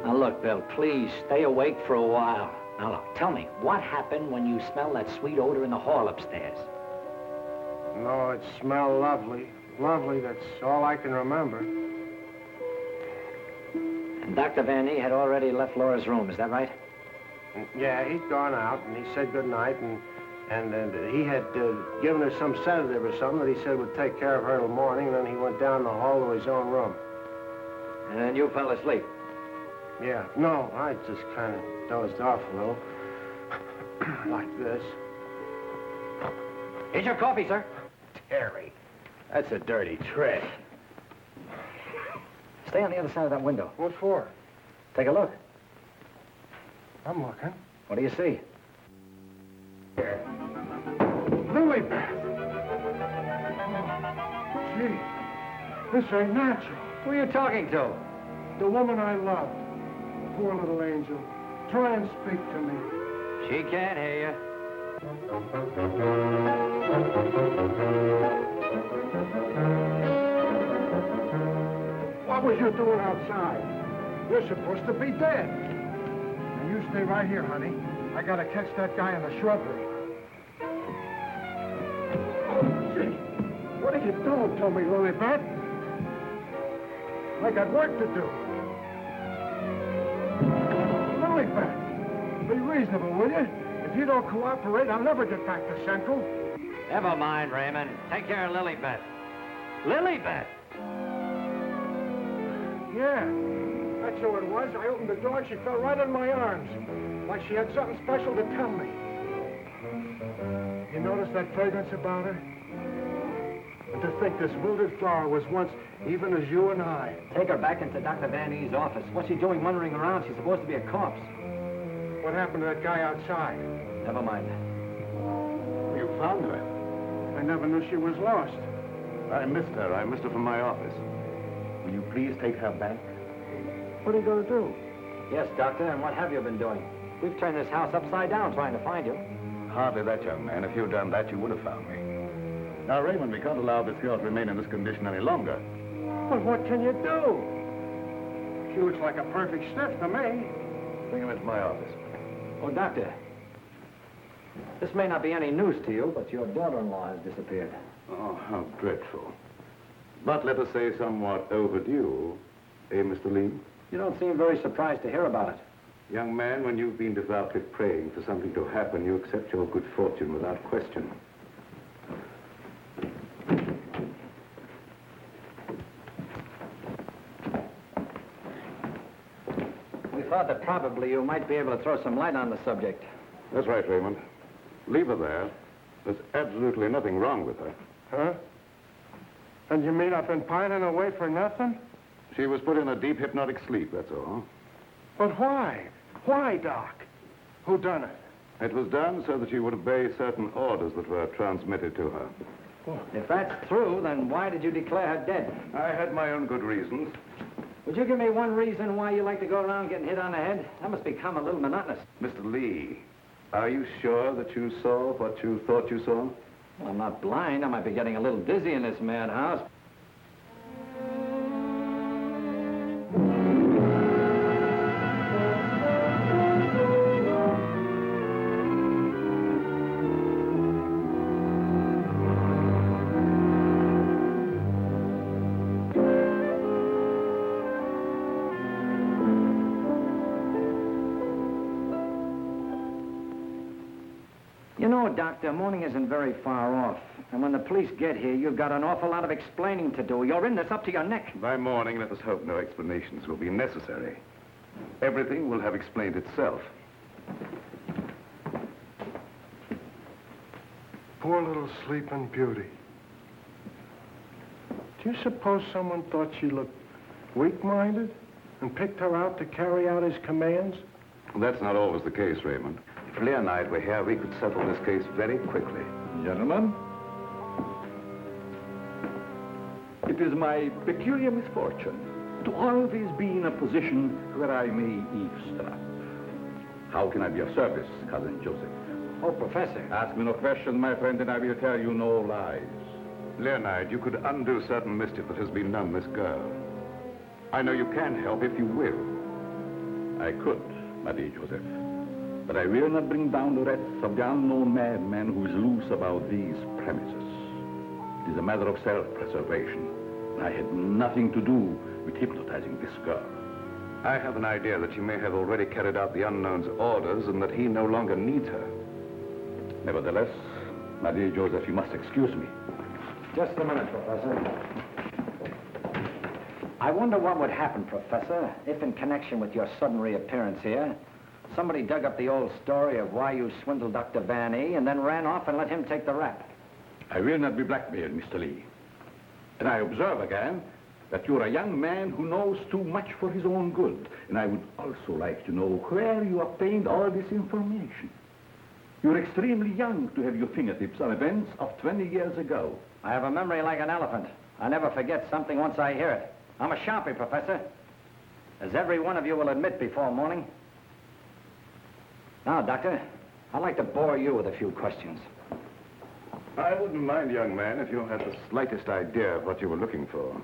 Now, look, Bill, please stay awake for a while. Now, look, tell me, what happened when you smelled that sweet odor in the hall upstairs? No, it smelled lovely. Lovely, that's all I can remember. And Dr. Van E had already left Laura's room, is that right? Yeah, he'd gone out, and he said goodnight, and he had given her some sedative or something that he said would take care of her till morning, and then he went down the hall to his own room. And then you fell asleep? Yeah, no, I just kind of dozed off a little. Like this. Here's your coffee, sir. Terry. That's a dirty trick. Stay on the other side of that window. What for? Take a look. I'm looking. What do you see? Lily Beth! Gee, this ain't natural. Who are you talking to? The woman I loved. Poor little angel. Try and speak to me. She can't hear you. What was you doing outside? You're supposed to be dead. Now you stay right here, honey. I gotta catch that guy in the shrubbery. Oh, gee. What are you doing to me, Lily Beth? I got work to do. Lily Beth, be reasonable, will you? If you don't cooperate, I'll never get back to Central. Never mind, Raymond. Take care of Lilybeth. Lilybeth! Yeah, that's who it was. I opened the door and she fell right in my arms. Like she had something special to tell me. You notice that fragrance about her? And to think this wilted flower was once even as you and I. Take her back into Dr. Van E's office. What's she doing wandering around? She's supposed to be a corpse. What happened to that guy outside? Never mind. You found her. I never knew she was lost. I missed her. I missed her from my office. Will you please take her back? What are you going to do? Yes, Doctor, and what have you been doing? We've turned this house upside down trying to find you. Hardly that, young man. If you'd done that, you would have found me. Now, Raymond, we can't allow this girl to remain in this condition any longer. Well, what can you do? She looks like a perfect stiff to me. Bring him into my office. Oh, Doctor, this may not be any news to you, but your daughter-in-law has disappeared. Oh, how dreadful. But let us say somewhat overdue, eh, Mr. Lee? You don't seem very surprised to hear about it. Young man, when you've been devoutly praying for something to happen, you accept your good fortune without question. We thought that probably you might be able to throw some light on the subject. That's right, Raymond. Leave her there. There's absolutely nothing wrong with her. Huh? And you mean I've been pining away for nothing? She was put in a deep hypnotic sleep, that's all. But why? Why, Doc? Who done it? It was done so that she would obey certain orders that were transmitted to her. If that's true, then why did you declare her dead? I had my own good reasons. Would you give me one reason why you like to go around getting hit on the head? That must become a little monotonous. Mr. Lee, are you sure that you saw what you thought you saw? Well, I'm not blind. I might be getting a little dizzy in this madhouse. You know, Doctor, morning isn't very far off. And when the police get here, you've got an awful lot of explaining to do. You're in this up to your neck. By morning, let us hope no explanations will be necessary. Everything will have explained itself. Poor little sleeping beauty. Do you suppose someone thought she looked weak-minded and picked her out to carry out his commands? That's not always the case, Raymond. If Leah and I were here, we could settle this case very quickly. Gentlemen, it is my peculiar misfortune to always be in a position where I may eavesdrop. How can I be of service, Cousin Joseph? Oh, Professor. Ask me no questions, my friend, and I will tell you no lies. Leonard, you could undo certain mischief that has been done this girl. I know you can help if you will. I could, my dear Joseph. But I will not bring down the wrath of the unknown madman who is loose about these premises. It is a matter of self-preservation. I had nothing to do with hypnotizing this girl. I have an idea that she may have already carried out the unknown's orders and that he no longer needs her. Nevertheless, my dear Joseph, you must excuse me. Just a minute, Professor. I wonder what would happen, Professor, if in connection with your sudden reappearance here, somebody dug up the old story of why you swindled Dr. Van E and then ran off and let him take the rap. I will not be blackmailed, Mr. Lee. And I observe again that you're a young man who knows too much for his own good. And I would also like to know where you obtained all this information. You're extremely young to have your fingertips on events of 20 years ago. I have a memory like an elephant. I never forget something once I hear it. I'm a Sharpie, Professor. As every one of you will admit before morning. Now, Doctor, I'd like to bore you with a few questions. I wouldn't mind, young man, if you had the slightest idea of what you were looking for.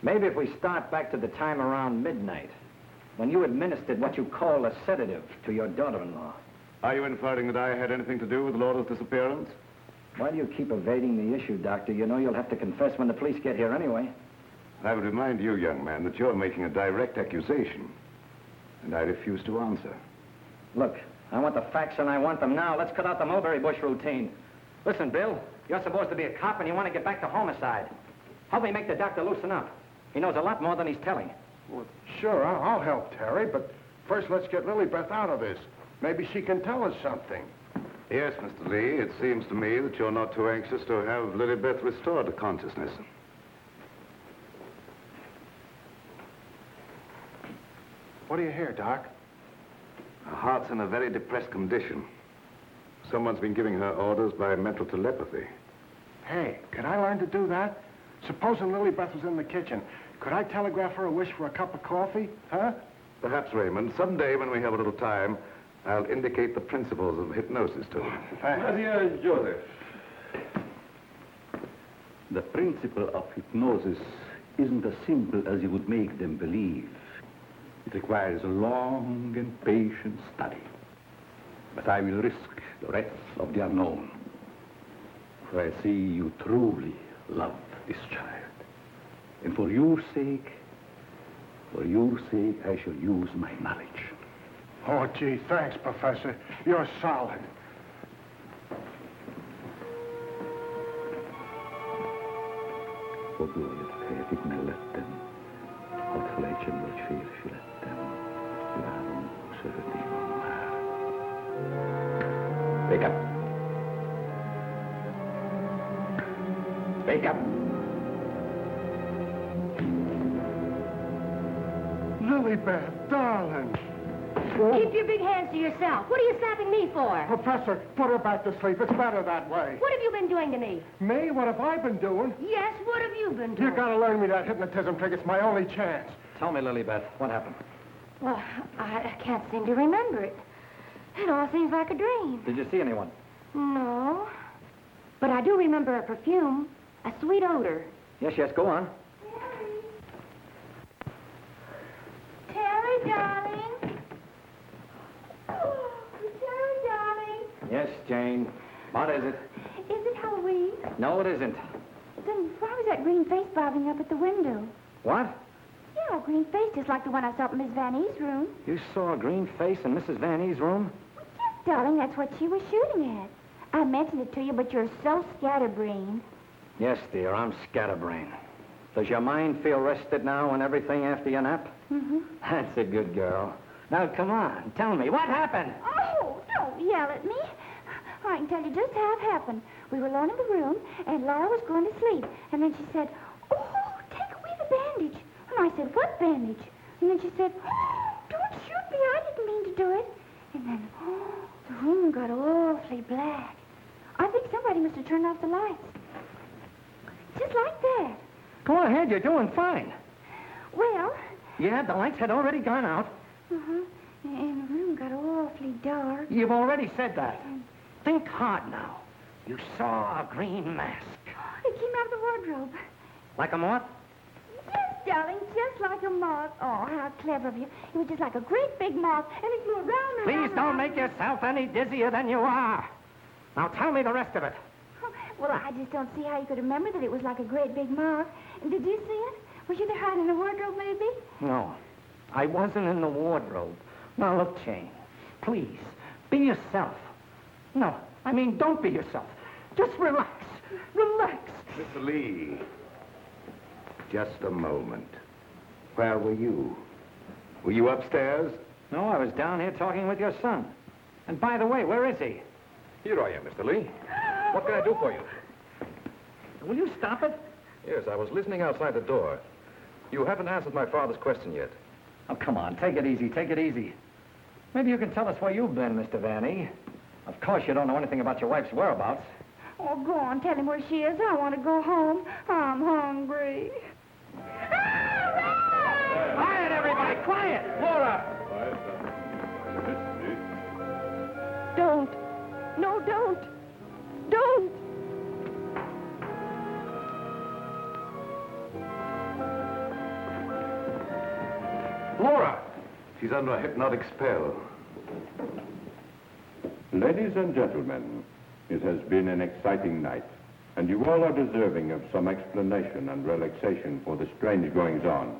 Maybe if we start back to the time around midnight, when you administered what you call a sedative to your daughter-in-law. Are you inferring that I had anything to do with Laura's disappearance? Why do you keep evading the issue, Doctor? You know you'll have to confess when the police get here anyway. I would remind you, young man, that you're making a direct accusation, and I refuse to answer. Look, I want the facts and I want them now. Let's cut out the mulberry bush routine. Listen, Bill, you're supposed to be a cop and you want to get back to homicide. Help me make the doctor loosen up. He knows a lot more than he's telling. Well, sure, I'll help Terry, but first let's get Lilybeth out of this. Maybe she can tell us something. Yes, Mr. Lee, it seems to me that you're not too anxious to have Lilybeth restored to consciousness. What do you hear, Doc? Her heart's in a very depressed condition. Someone's been giving her orders by mental telepathy. Hey, could I learn to do that? Supposing Lilybeth was in the kitchen, could I telegraph her a wish for a cup of coffee, huh? Perhaps, Raymond, someday when we have a little time, I'll indicate the principles of hypnosis to her. Thanks. Dear Joseph, the principle of hypnosis isn't as simple as you would make them believe. It requires a long and patient study. But I will risk the rest of the unknown. For I see you truly love this child. And for your sake, I shall use my knowledge. Oh, gee, thanks, Professor. You're solid. Och jag fick mig lätten. Och flächen var fyrflätten. Larm och sördimon här. Wake up. Wake up. Lilybeth, darling. Keep your big hands to yourself. What are you slapping me for? Professor, put her back to sleep. It's better that way. What have you been doing to me? Me? What have I been doing? Yes, what have you been doing? You gotta learn me that hypnotism trick. It's my only chance. Tell me, Lilybeth, what happened? Well, I can't seem to remember it. It all seems like a dream. Did you see anyone? No. But I do remember a perfume, a sweet odor. Yes, go on. Terry, darling. Oh, Terry, darling. Yes, Jane. What is it? Is it Halloween? No, it isn't. Then why was that green face bobbing up at the window? What? Yeah, a green face just like the one I saw in Miss Van E's room. You saw a green face in Mrs. Van E's room? Yes, darling, that's what she was shooting at. I mentioned it to you, but you're so scatterbrained. Yes, dear, I'm scatterbrained. Does your mind feel rested now and everything after your nap? Mm-hmm. That's a good girl. Now, come on, tell me, what happened? Oh, don't yell at me. I can tell you just how it happened. We were alone in the room, and Laura was going to sleep. And then she said, oh, take away the bandage. And I said, what bandage? And then she said, oh, don't shoot me. I didn't mean to do it. And then, the room got awfully black. I think somebody must have turned off the lights. Just like that. Go ahead, you're doing fine. Well... Yeah, the lights had already gone out. Uh-huh. And the room got awfully dark. You've already said that. Think hard now. You saw a green mask. It came out of the wardrobe. Like a moth? Yes, darling, just like a moth. Oh, how clever of you. It was just like a great big moth, and it flew around and Please around. don't make yourself any dizzier than you are. Now tell me the rest of it. Well, I just don't see how you could remember that it was like a great big moth. Did you see it? Was you there hiding in the wardrobe, maybe? No, I wasn't in the wardrobe. Now, look, Jane, please, be yourself. No, I mean, don't be yourself. Just relax. Relax. Mr. Lee, just a moment. Where were you? Were you upstairs? No, I was down here talking with your son. And by the way, where is he? Here I am, Mr. Lee. What can I do for you? Will you stop it? Yes, I was listening outside the door. You haven't answered my father's question yet. Oh, come on, take it easy, take it easy. Maybe you can tell us where you've been, Mr. Vanny. Of course, you don't know anything about your wife's whereabouts. Oh, go on, tell him where she is. I want to go home. I'm hungry. Quiet, everybody, quiet! Laura! Don't. No, don't. Don't. Laura! She's under a hypnotic spell. Ladies and gentlemen, it has been an exciting night, and you all are deserving of some explanation and relaxation for the strange goings-on.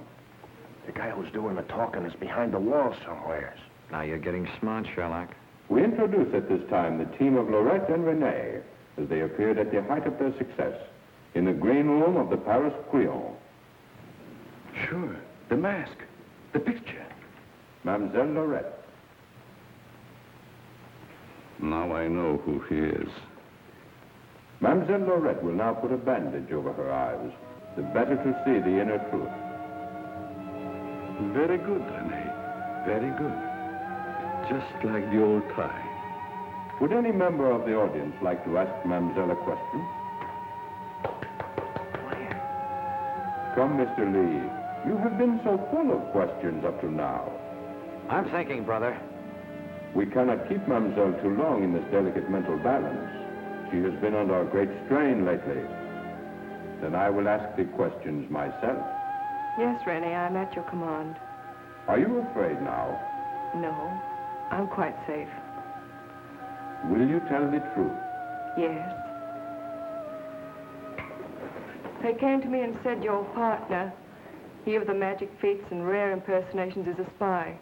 The guy who's doing the talking is behind the wall somewheres. Now you're getting smart, Sherlock. We introduce at this time the team of Lorette and Renee as they appeared at the height of their success in the green room of the Paris Crillon. Sure, the mask, the picture. Mademoiselle Lorette. Now I know who he is. Mademoiselle Lorette will now put a bandage over her eyes, the better to see the inner truth. Very good, Renee. Very good. Just like the old time. Would any member of the audience like to ask Mademoiselle a question? Come, Mr. Lee. You have been so full of questions up to now. I'm thinking, brother. We cannot keep Mademoiselle too long in this delicate mental balance. She has been under a great strain lately. Then I will ask the questions myself. Yes, Renee, I'm at your command. Are you afraid now? No, I'm quite safe. Will you tell the truth? Yes. They came to me and said your partner, he of the magic feats and rare impersonations, is a spy.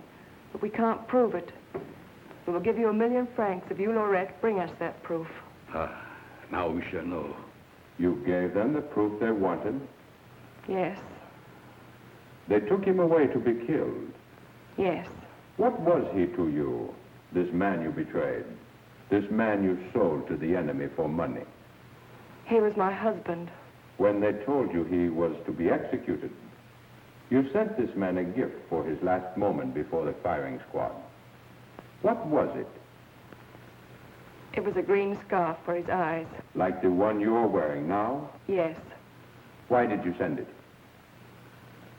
But we can't prove it. We will give you £1,000,000 francs if you, Lorette, bring us that proof. Now we shall know. You gave them the proof they wanted? Yes. They took him away to be killed? Yes. What was he to you, this man you betrayed? This man you sold to the enemy for money? He was my husband. When they told you he was to be executed, you sent this man a gift for his last moment before the firing squad. What was it? It was a green scarf for his eyes. Like the one you're wearing now? Yes. Why did you send it?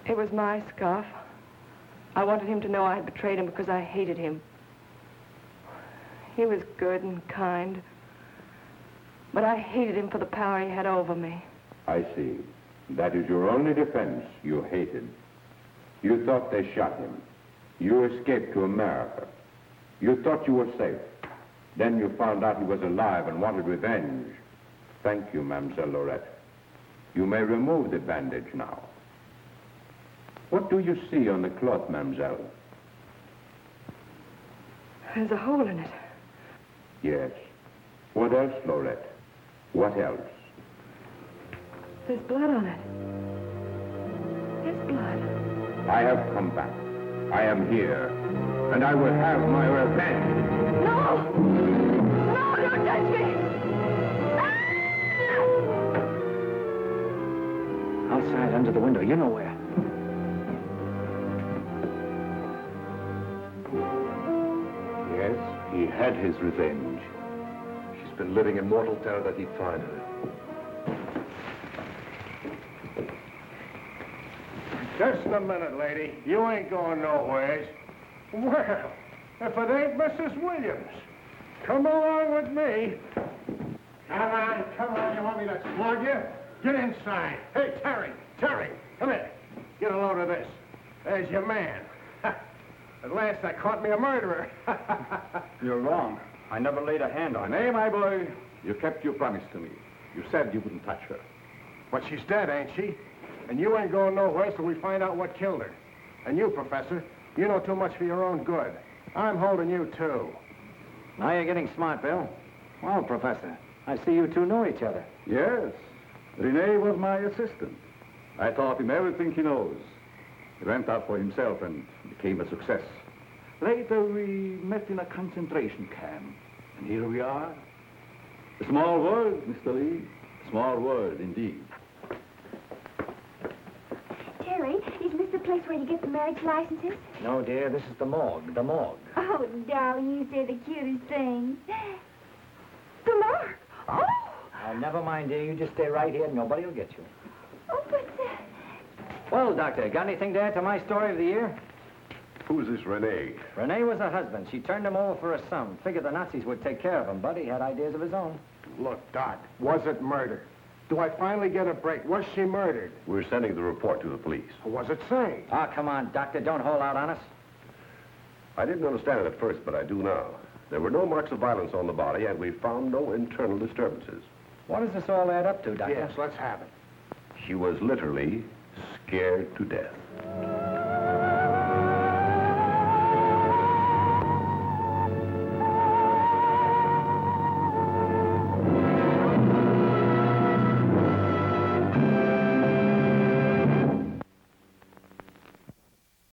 It was my scarf. I wanted him to know I had betrayed him because I hated him. He was good and kind, but I hated him for the power he had over me. I see. That is your only defense. You hated. You thought they shot him. You escaped to America. You thought you were safe. Then you found out he was alive and wanted revenge. Thank you, Mademoiselle Lorette. You may remove the bandage now. What do you see on the cloth, Mademoiselle? There's a hole in it. Yes. What else, Lorette? What else? There's blood on it. There's blood. I have come back. I am here. And I will have my revenge. No! No, don't touch me! Outside, under the window, you know where. Yes, he had his revenge. She's been living in mortal terror that he'd find her. Just a minute, lady. You ain't going nowheres. Well, if it ain't Mrs. Williams, come along with me. Come on. You want me to slug you? Get inside. Hey, Terry, come here. Get a load of this. There's your man. At last I caught me a murderer. You're wrong. I never laid a hand on her. Nay, my boy, you kept your promise to me. You said you wouldn't touch her. But she's dead, ain't she? And you ain't going nowhere till we find out what killed her. And you, Professor, you know too much for your own good. I'm holding you, too. Now you're getting smart, Bill. Well, Professor, I see you two know each other. Yes. Rene was my assistant. I taught him everything he knows. He went out for himself and became a success. Later, we met in a concentration camp. And here we are. A small world, Mr. Lee. Small world, indeed. place where you get the marriage licenses? No, dear, this is the morgue, the morgue. Oh, darling, you say the cutest thing. The mark. Oh! Never mind, dear. You just stay right here and nobody will get you. Oh, but... Well, Doctor, got anything to add to my story of the year? Who's this Renee? Renee was her husband. She turned him over for a sum. Figured the Nazis would take care of him, but he had ideas of his own. Look, Doc, was it murder? Do I finally get a break? Was she murdered? We're sending the report to the police. What does it say? Oh, come on, Doctor. Don't hold out on us. I didn't understand it at first, but I do now. There were no marks of violence on the body, and we found no internal disturbances. What does this all add up to, Doctor? Yes, let's have it. She was literally scared to death.